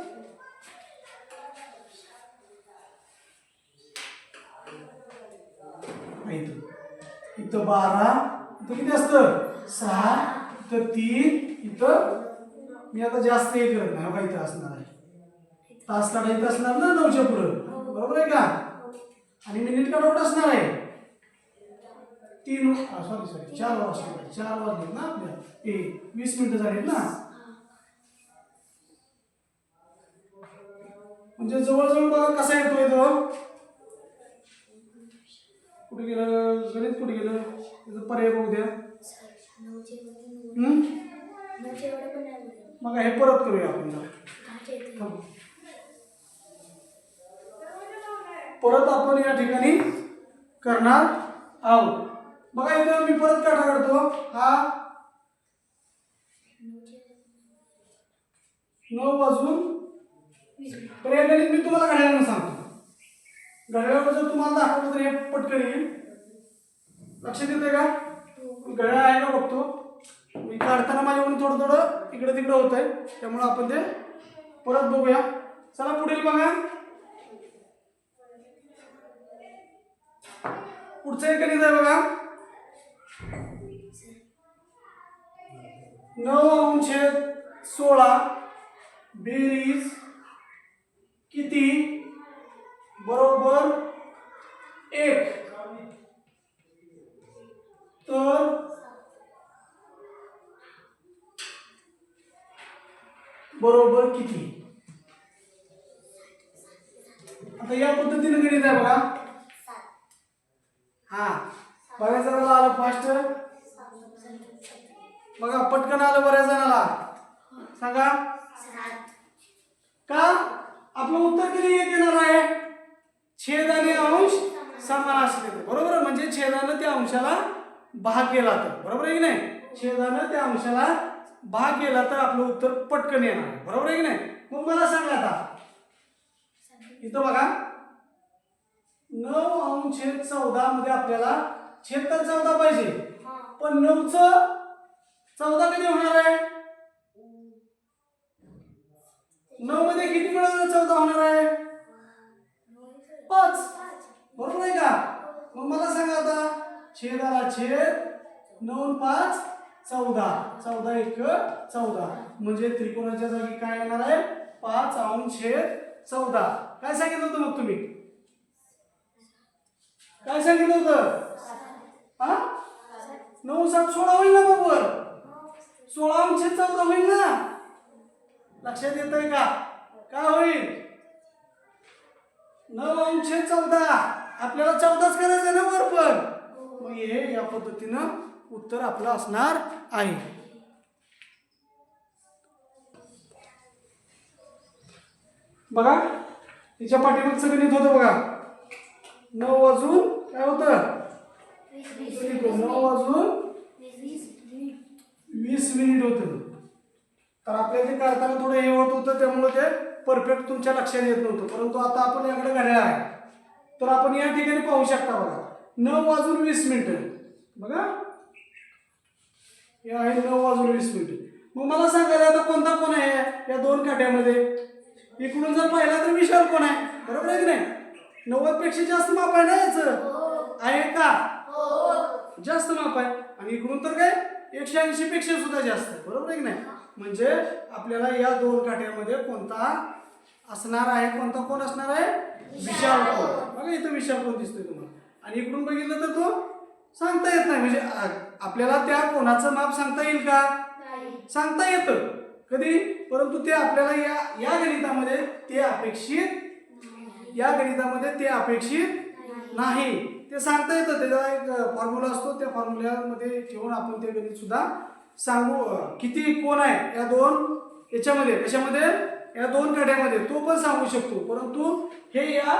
इथं 12, इथं किती असतं? 6, इथं 3, इथं मी आता जास्त हे करत नाही. बघा इथं असणार आहे. तास काढा इथं असणार ना 9च्या पुढं, बरोबर आहे का? आणि मिनिट काढा कुठं असणार आहे? 4 वर असणार आहे. 4 वाजले ना आपल्या. 20 मिनिटं झालीत ना. म्हणजे जवळजवळ बघा कसा येतोय तो. कुठे गेलं गणित? कुठे गेलं? त्याचा पर्याय बघू द्या. मग हे परत करूया आपण. परत आपण या ठिकाणी करणार आहोत. बघा इथं मी परत काटा काढतो. हा 9:20. तर या गणित मी तुम्हाला घड्याळानं सांगतो. घड्याळावर जर तुम्हाला दाखवलं तर हे पटकन येईल. लक्षात येतंय का? घड्याळ आहे का बघतो मी. काढताना माझ्याकडून थोडं थोडं इकडे तिकडे होत आहे, त्यामुळे आपण ते परत बघूया. चला पुढील बघा. पुढचं एक गणित आहे बघा. 9/16 बेरीज किती बरोबर 1 तर बरोबर किती? आता या पद्धतीने गणित आहे बघा. हा बऱ्याच जणांना आलं फास्ट. बघा पटकन आलं बऱ्याच जणांना. सांगा का आपलं उत्तर किती येणार आहे? छेद आणि अंश समान असले तर बरोबर. म्हणजे छेदानं त्या अंशाला भाग केला तर बरोबर आहे की नाही. छेदानं त्या अंशाला भाग केला तर आपलं उत्तर पटकन येणार बरोबर आहे की नाही. मग मला सांगा आता इथं बघा 9 अंश छेद 14 मध्ये आपल्याला छेद तर 14 पाहिजे पण 9 च 14 कधी होणार आहे? 9 मध्ये किती मिळवलं 14 होणार आहे? 5 बरोबर आहे का. मग मला सांगा आता छेदाला छेद 9 आणि 5 14 14 1 14 म्हणजे त्रिकोणाच्या जागी काय येणार आहे? 5 अंश छेद 14. काय सांगितलं होतं मग तुम्ही? काय सांगितलं होतं? हा 9 7 16 होईल ना बरोबर. 16 अंश छेद 14 होईल ना. लक्षात येतंय का? काय होईल? 9 अंश छेद 14 आपल्याला 14च करायचं ना वर पण. मग हे या पद्धतीनं उत्तर आपलं असणार आहे. बघा तिच्या पाठीमागचं गणित होतं बघा 9 वाजून काय होतं? 9 वाजून 20 मिनिट होतं. तर आपल्याला ते करताना थोडं हे होत होतं त्यामुळे ते परफेक्ट तुमच्या लक्षात येत नव्हतं. परंतु आता आपण याकडे घड्याळ आहे तर आपण या ठिकाणी पाहू शकता बघा 9 वाजून 20 मिनिटं. बघा हे आहे 9 वाजून 20 मिनिटं. मग मला सांगायला आता कोणता कोण आहे या दोन काट्यामध्ये? इकडून जर पाहिला तर विशाल कोण आहे बरोबर आहे की नाही. 90 पेक्षा जास्त माप आहे ना याचं आहे का? जास्त माप आहे. आणि इकडून तर काय 180 पेक्षा सुद्धा जास्त बरोबर आहे की नाही. म्हणजे आपल्याला या दोन काट्यामध्ये कोणता असणार आहे? कोणता कोण असणार आहे? विशाल कोण. बघा इथं विशाल कोण दिसतोय तुम्हाला. आणि इकडून बघितलं तर तो सांगता येत नाही. म्हणजे आपल्याला त्या कोणाचं माप सांगता येईल का? सांगता येतं कधी. परंतु ते आपल्याला या गणितामध्ये ते अपेक्षित नाही. ते सांगता येतं. त्याचा एक फॉर्म्युला असतो त्या फॉर्म्युल्यामध्ये ठेवून आपण ते गणित सुद्धा सांगू किती कोण आहे या दोन याच्यामध्ये कशामध्ये या दोन काट्यामध्ये तो पण सांगू शकतो. परंतु हे या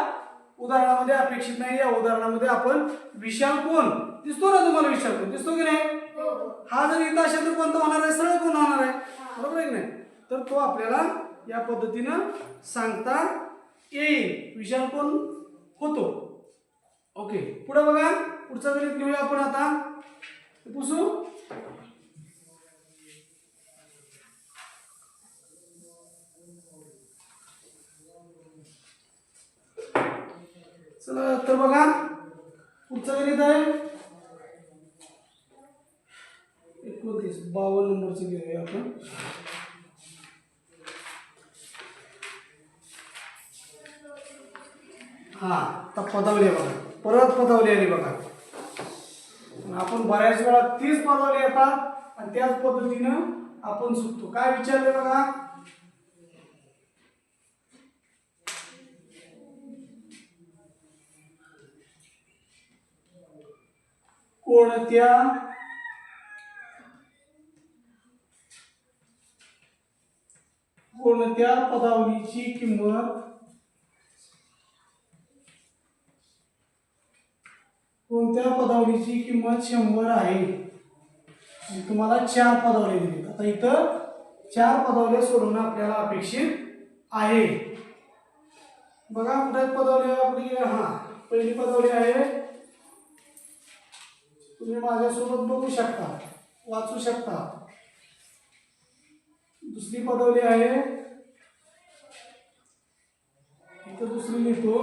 उदाहरणामध्ये अपेक्षित नाही. या उदाहरणामध्ये आपण विशाल कोण दिसतो ना तुम्हाला? विशाल कोण दिसतो की नाही? हा जर इथं असेल तर कोणता होणार आहे? सरळ कोण होणार आहे बरोबर आहे की नाही. तर तो आपल्याला या पद्धतीनं सांगता येईल विशाल कोण होतो. ओके पुढे बघा पुढचा गणित घेऊया आपण आता. पुसू चला. तर बघा पुढचं गणित आहे 52 नंबरचं घेऊया आपण. हा आता पदावली बघा परत पदावली आली बघा. आपण बऱ्याच वेळा तीच पदावली येतात आणि त्याच पद्धतीनं आपण सुटतो. काय विचारले बघा कोणत्या पदावलीची किंमत कोणत्या पदावलीची किंमत 100 आहे. आणि तुम्हाला 4 पदावली दिली. आता इथं 4 पदावल्या सोडवणं आपल्याला अपेक्षित आहे. बघा कुठे पदावली आपली. हा पहिली पदावली आहे तुम्ही माझ्यासोबत बघू शकता वाचू शकता. दुसरी पदावली आहे इथं दुसरी लिहितो.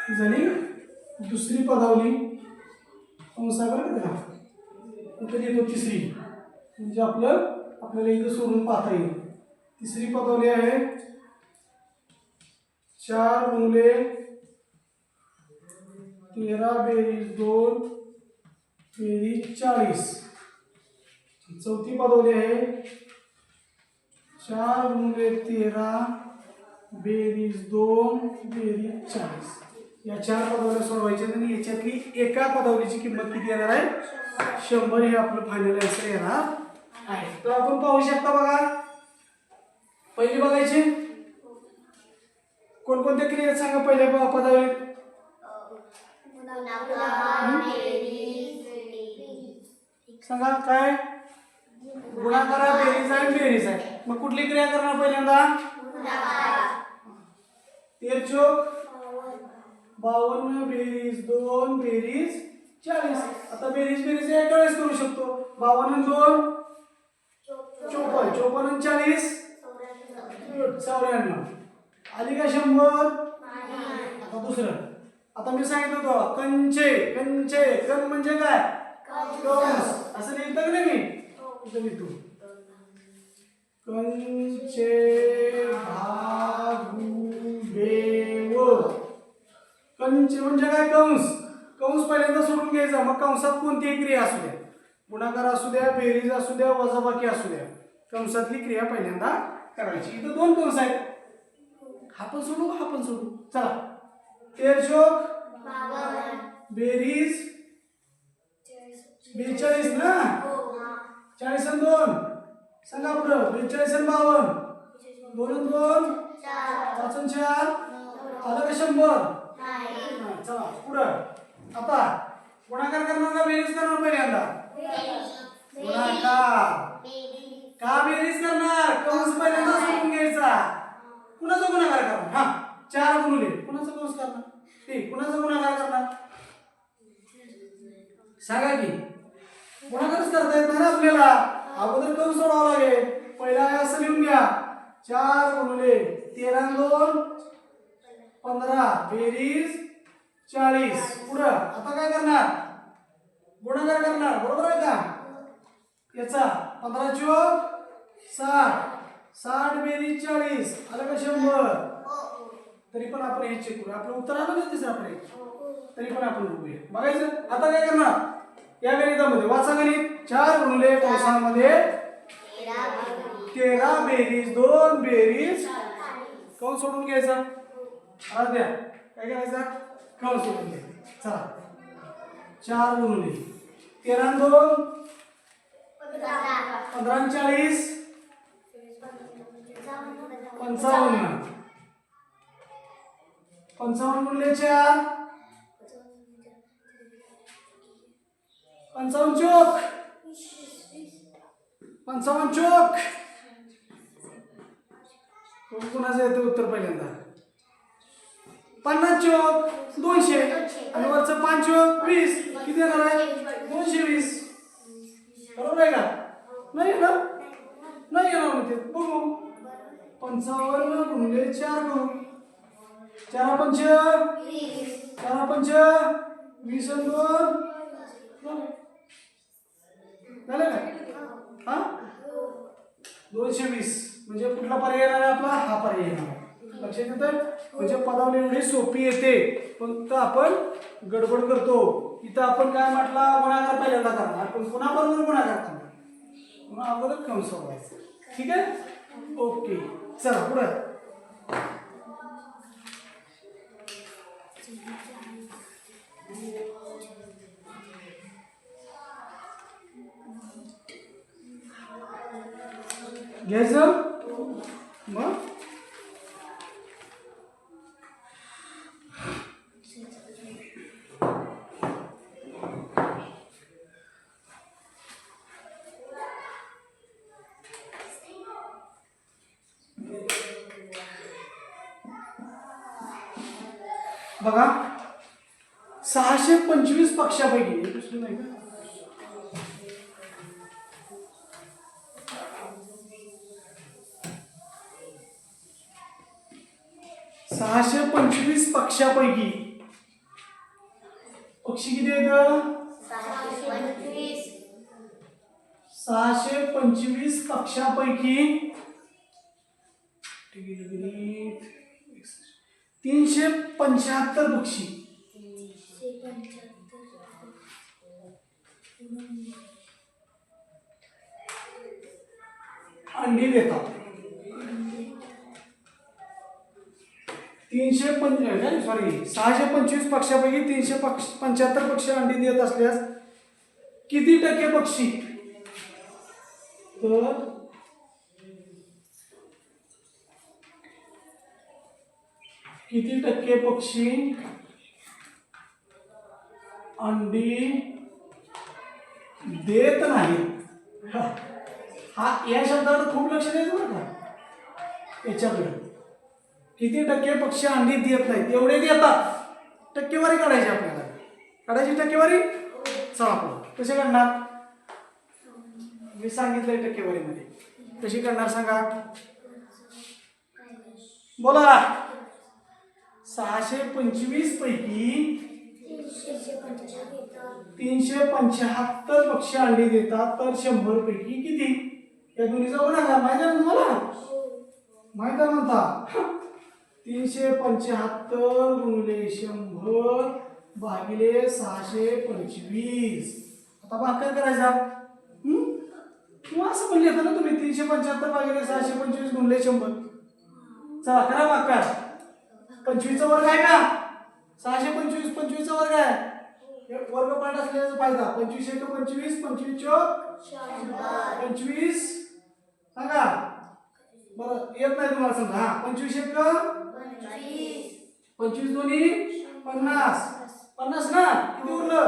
झाली दुसरी पदावली कंसावर इथं लिहितो तिसरी, म्हणजे आपल्याला इथं सोडून पाहता येईल. तिसरी पदावली आहे 4 गुणिले 13 बेरीज 2 बेरीज 40. चौथी पदावली आहे 4 गुणिले 13 बेरीज 2 बेरीज 40. या 4 पदावल्या सोडवायच्या आणि याच्यातली एका पदावलीची किंमत किती येणार आहे? 100. हे आपलं फायनल आन्सर येणार आहे. तर आपण पाहू शकता बघा, पहिली बघायची कोणकोणत्या क्रिया सांगा पहिल्या पदावलीत. सांगा काय? गुणाकार आहे, बेरीज आहे, बेरीज आहे. मग कुठली क्रिया करणार पहिल्यांदा? 13 चोक 52 बेरीज 2 बेरीज 40. आता बेरीज एका वेळेस करू शकतो. 52 आणि 2 54, 54 आणि 40 94. आली का 100? आता दुसरं, आता मी सांगितलं होतं कंचे कंचे, कण म्हणजे काय? कंस. असं लिहितं की नाही मी? इथं लिहितो कंचे भागुबेव. कंचे म्हणजे काय? कंस. कंस पहिल्यांदा सोडून घ्यायचा. मग कंसात कोणतीही क्रिया असू द्या, गुणाकार असू द्या, बेरीज असू द्या, वजाबाकी असू द्या, कंसातली क्रिया पहिल्यांदा करायची. इथं 2 कंस आहेत, हा पण सोडू हा पण सोडू. चला 13 चोक बेरीज 42 ना, 40 आणि 2 सांगा पुढं. 42 आणि 52, 2 आणि 2 5 आणि 4 आलं का 100? चला पुढं. आता गुणाकार करणार का बेरीज करणार? पहिल्यांदा गुणाकार. का बेरीज करणार? कंस पहिल्यांदा सोडून घ्यायचा. कुणाचा गुणाकार करणार? हा 4 गुणिले कुणाचा कंस करणार? ठीक, कुणाचा गुणाकार करणार सांगा की. गुणाकारच करता येत नाही ना आपल्याला, अगोदर कंस सोडावा लागेल. पहिला असं लिहून घ्या 4 गुणिले 13 आणि 2 15 बेरीज 40. पुढं आता काय करणार? गुणाकार करणार, बरोबर आहे का? याचा 15 चोक 60, 60 बेरीज 40 आलं का 100? तरी पण आपण हे चेक करू. आपलं उत्तर आलं ना तिसरं आपले, तरी पण आपण बघूया. बघायचं आता काय करणार या गणितामध्ये. वाचा गणित. 4 गुणिले कंसामध्ये 13 बेरीज 2 बेरीज कंस सोडून घ्यायचा. आज द्या काय करायचा? कंस सोडून घ्यायचा. चला 4 गुणिले 13 आणि 2 15 आणि 40 55. 55 गुणिले 4 55 चोक 55 चोक. कुणाचं येतं उत्तर पहिल्यांदा? 50 चोक 200 आणि वरचं 5 चोक 20. किती येणार आहे? 220. बरोबर आहे का? नाही येणार, नाही येणार म्हणते. बघू 55 गुणिले 4 करू. 4 पंच 4 पंच 20 आणि 2 झालं का? हा 220 म्हणजे कुठला पर्याय येणार आहे आपला? हा पर्याय येणार आहे. लक्षात येतं? म्हणजे पदावली एवढी सोपी येते, फक्त आपण गडबड करतो. इथं आपण काय म्हटला? गुणाकार पहिल्यांदा करणार, पण पुन्हा बरोबर गुणाकार करणार, पुन्हा अगोदर कंस सोडवायचं. ठीक आहे, ओके. चला पुढे. घ्यायचं मग बघा 625 पक्षापैकी दुसरं नाही का? 625 पक्षापैकी पक्षी किती आहेत? 625. 625 पक्षापैकी 375 पक्षी अंडी देतात. 625 पक्षापैकी 375 पक्षी अंडी देत असल्यास किती टक्के पक्षी, तर किती टक्के पक्षी अंडी देत नाही. हा या शब्दावर खूप लक्ष द्यायचं बरं का. याच्याकडे किती टक्के पक्षी अंडी देत नाहीत, एवढे देतात. टक्केवारी काढायची आपल्याला. काढायची टक्केवारी. चला आपण कसे काढणार, मी सांगितलंय टक्केवारीमध्ये कशी करणार सांगा. बोला. 625 पैकी 375 पक्षी अंडी देतात, तर 100 पैकी किती. या दोन्हीचा गुणाकार माहिती आहे तुम्हाला, माहिती आहे म्हणता. 375 गुणिले 100 भागिले 625. आता भागाकार करायचा. किंवा असं पण लिहिता ना तुम्ही, 375 भागिले 625 गुणिले 100. चला करा भागाकार. 25 चा वर्ग आहे का, 625 25 चा वर्ग आहे. वर्ग पाठ असल्याचा फायदा. 25 एक 25, 25 चौक 25. सांगा बरं, येत नाही तुम्हाला समजा. हा 25 एक 25 दोन्ही 50. 50 ना, किती उरलं,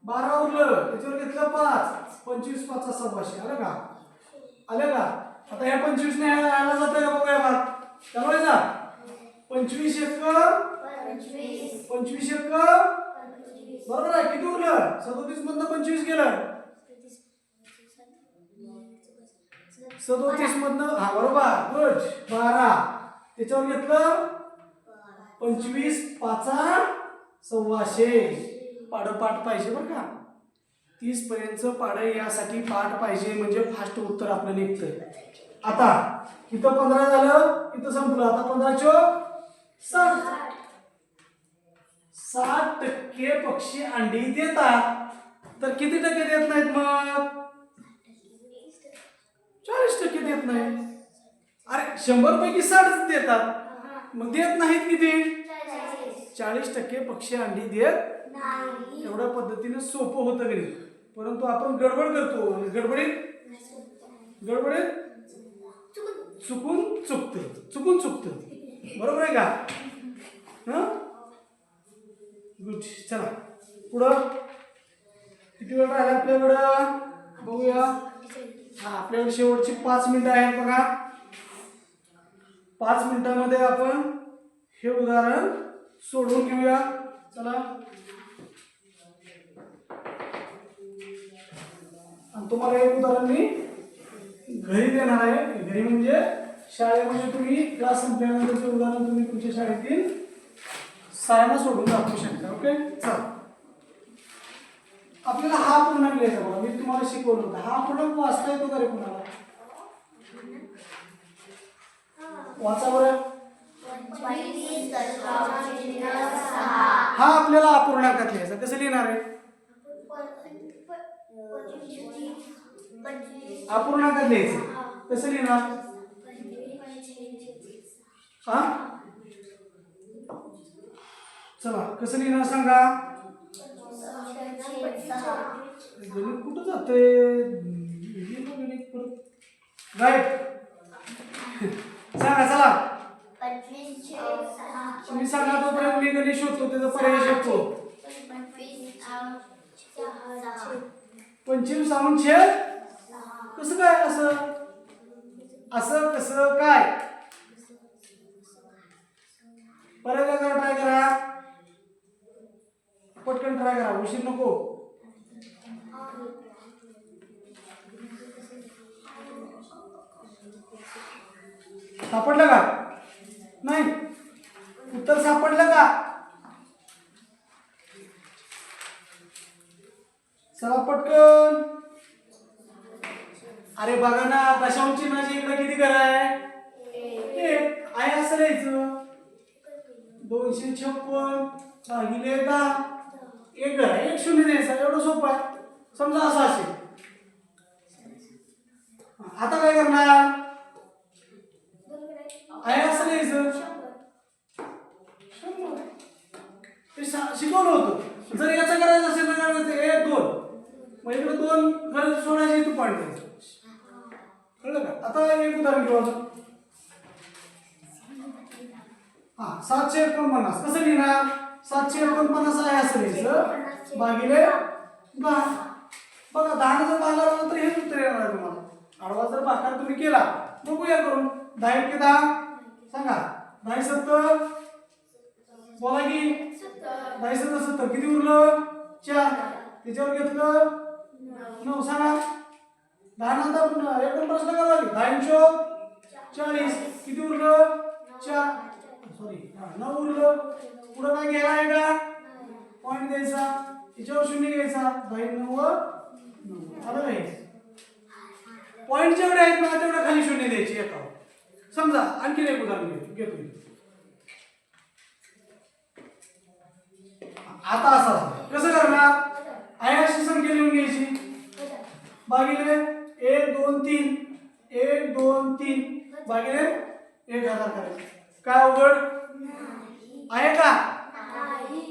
12 उरलं. त्याच्यावर घेतलं 5. 25 5 100. आलं का, आलं का. आता ह्या 25 ने आला जातं का बघूया भाग. चालवायचा. 25 एक 25 एक बरोबर आहे. किती उरलं, 37 मधनं 25 गेलं. 37 मधनं, हा बरोबर, गुड. 12 त्याच्यावर घेतलं 25 5 100. पाढं पाठ पाहिजे बरं का. 30 पर्यंतचं पाढं यासाठी पाठ पाहिजे, म्हणजे फास्ट उत्तर आपलं निघतंय. आता इथं 15 झालं, इथं संपलं. आता 15 चौक 60. 60% पक्षी अंडी देतात, तर किती टक्के देत नाहीत मग. 40% देत नाही. अरे 100 पैकी 60 देतात, मग देत नाहीत किती, 40% पक्षी अंडी देत नाही. एवढ्या पद्धतीने सोपं होतं गणित. परंतु आपण गडबड करतो, आणि गडबडीत चुकून चुकतं. बरोबर आहे का. गुड. चला पुढं. किती वेळ राहिला आपल्याकडं बघूया. हा आपल्याकडे शेवटची 5 मिनिटं आहेत बघा. 5 मिनिटांमध्ये आपण हे उदाहरण सोडवून घेऊया. चला. आणि तुम्हाला एक उदाहरण मी घरी देणार आहे. घरी म्हणजे शाळेमध्ये तुम्ही क्लास संपल्यानंतरचे उदाहरण तुम्ही तुमच्या शाळेतील सरांना सोडून दाखवू शकता. ओके. चला. आपल्याला हा पूर्णांक लिहायचा बघा. मी तुम्हाला शिकवलं होतं. हा पूर्णांक वाचता येतो का रे कुणाला, वाचा बरं. हा आपल्याला अपूर्णांकात लिहायचा. कसं लिहिणार आहे, अपूर्णांकात लिहायचं. कसं लिहिणार, हा चला कसं लिहिणार सांगा. गणित कुठं जातंय, राईट. सांगा चला. तुम्ही सांगा तोपर्यंत मी गणित शोधतो, त्याचा पर्याय शोधतो. 25 कसं काय, असं कसं काय. पर्याय करा, ट्राय करा, पटकन ट्राय करा, उशीर नको. सापडलं का, नाही उत्तर सापडलं का. चला पटकन. अरे बघा ना, दशांश चिन्हाच्या इकडे किती घर आहे? एक आहे. असं लिहायचं 256 भागिले 10. एक घर आहे, एक शून्य द्यायचं. एवढं सोपं आहे. समजा असं असेल. आता काय करणार? आहे असं लिहायचं 100. ते शिकवलं होतं. जर याचा करायचं असेल तर करायचं 1 2. मग इकडे 2 घरात सोडायचे, तू पॉईंट द्यायचं. कळलं का? आता एक उदाहरण घेऊ अजून. 749 कसं लिहिणार? 749 आहे असं लिहायचं भागिले 10. बघा 10 जर भागाला तर हेच उत्तर येणार आहे तुम्हाला. आडवा जर भागाकार तुम्ही केला, बघूया करून. 10 1 10 सांगा. 10 70 बोला की 10 70 किती उरलं? 4. त्याच्यावर घेतलं 9. सांगा 10 नंतर एक प्रश्न करावा लागेल. 10 40 किती उरलं? 4. सॉरी 9 उरलं. पुढे काय घ्यायला आहे का? पॉईंट द्यायचा. याच्यावर शून्य घ्यायचा. 10 9 आलं नाही. पॉईंट जेवढे आहेत ना तेवढ्या खाली शून्य द्यायची एकावर. समजा आणखी एक उदाहरण घेतो. आता असं कसं करणार? आहे अशी संख्या लिहून घ्यायची भागिले 1 2 3 1 2 3 भागिले 1000 करायचं. काय अवघड आहे का?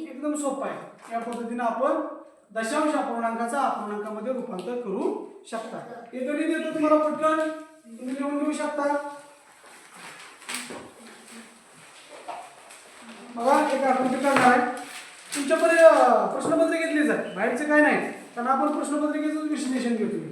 एकदम सोपं आहे. या पद्धतीने आपण दशांश अपूर्णांकाचा अपूर्णांकामध्ये रूपांतर करू शकता. हे गणित देतो तुम्हाला पटकन, तुम्ही लिहून घेऊ शकता. बघा एक आकृती करणार आहे. तुमच्याकडे प्रश्नपत्रिका घेतली जाते, बाहेरचं काय नाही. कारण आपण प्रश्नपत्रिकेचं विश्लेषण घेतो.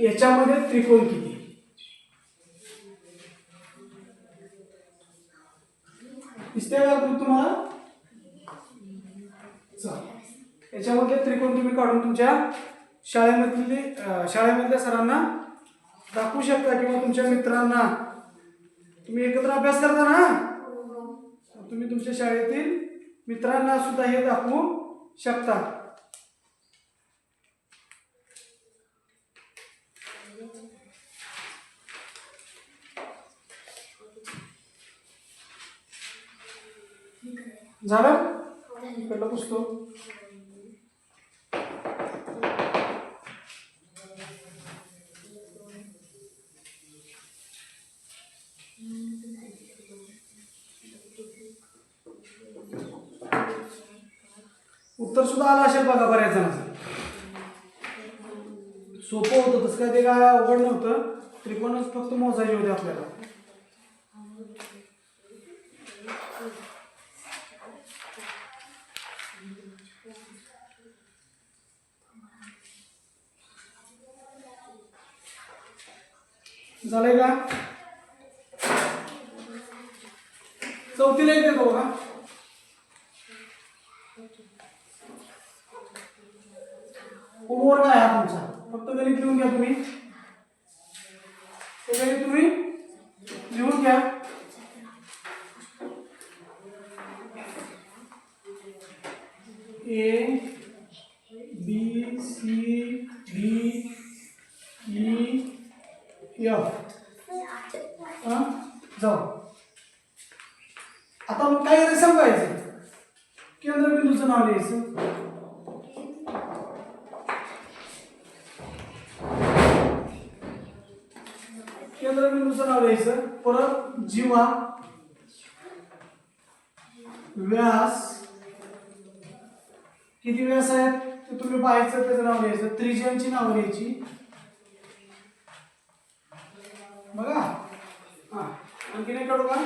याच्यामध्ये त्रिकोण किती? दिसतंय का तुम्हाला? याच्यामध्ये त्रिकोण तुम्ही काढून तुमच्या शाळेमधल्या सरांना दाखवू शकता किंवा तुमच्या मित्रांना. तुम्ही एकत्र अभ्यास करता ना, तुम्ही तुमच्या शाळेतील मित्रांना सुद्धा हे दाखवू शकता. झालं? इकडलं पुस्तक उत्तर सुद्धा आलं असेल बघा बऱ्याच जणांचं. सोपं होतं तसं काय, ते काय अवघड नव्हतं. त्रिकोणच फक्त मोजायचे होते आपल्याला. झालंय का? चौथीला एक देतो बघा. होमवर्क आहे हा तुमचा. फक्त गणित लिहून घ्या तुम्ही. ते गणित तुम्ही लिहून घ्या. A B C D E F. जाऊ. आता मग काय करायचं सांगायचं? केंद्रबिंदूचं नाव लिहायचं. केंद्रबिंदूचं नाव लिहायचं. परत जीवा, व्यास किती व्यास आहेत ते तुम्ही पाहायचं, त्याचं नाव लिहायचं. त्रिज्यांची नाव लिहायची बघा. आणखी नाही काढू का?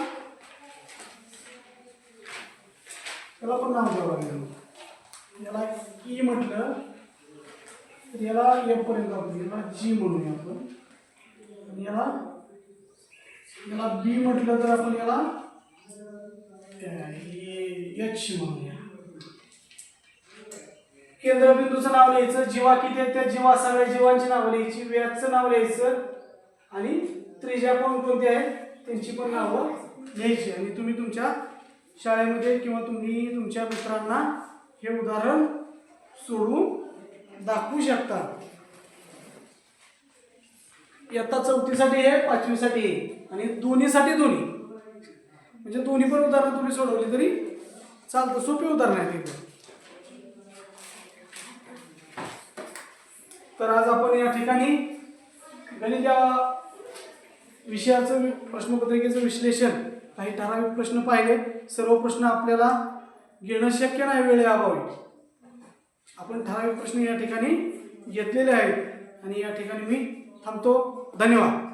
त्याला पण नाव द्यावं लागेल. याला ई म्हटलं तर याला एफ पर्यंत आपण याला जी म्हणूया आपण. आणि याला बी म्हटलं तर आपण याला एच म्हणूया. केंद्रबिंदूचं नाव लिहायचं, जीवा किती आहेत त्या जीवा सगळ्या जीवांची नावं लिहायची, व्यासचं नाव लिहायचं आणि त्रिज्या कोणकोणत्या आहेत त्यांची पण नावं लिहायची. आणि तुम्ही तुमच्या शाळेमध्ये किंवा तुम्ही तुमच्या मित्रांना हे उदाहरण सोडवून दाखवू शकता. इयत्ता 4थी साठी आहे, 5वी साठी आहे आणि दोन्हीसाठी दोन्ही, म्हणजे दोन्ही पण उदाहरणं तुम्ही सोडवली तरी चालतं. सोपी उदाहरणं आहेत एकदम. तर आज आपण या ठिकाणी गणित या विषयाचं प्रश्नपत्रिकेचं विश्लेषण, काही ठराविक प्रश्न पाहिले. सर्व प्रश्न आपल्याला घेणं शक्य नाही वेळेअभावी. आपण ठराविक प्रश्न या ठिकाणी घेतलेले आहेत आणि या ठिकाणी मी थांबतो. धन्यवाद.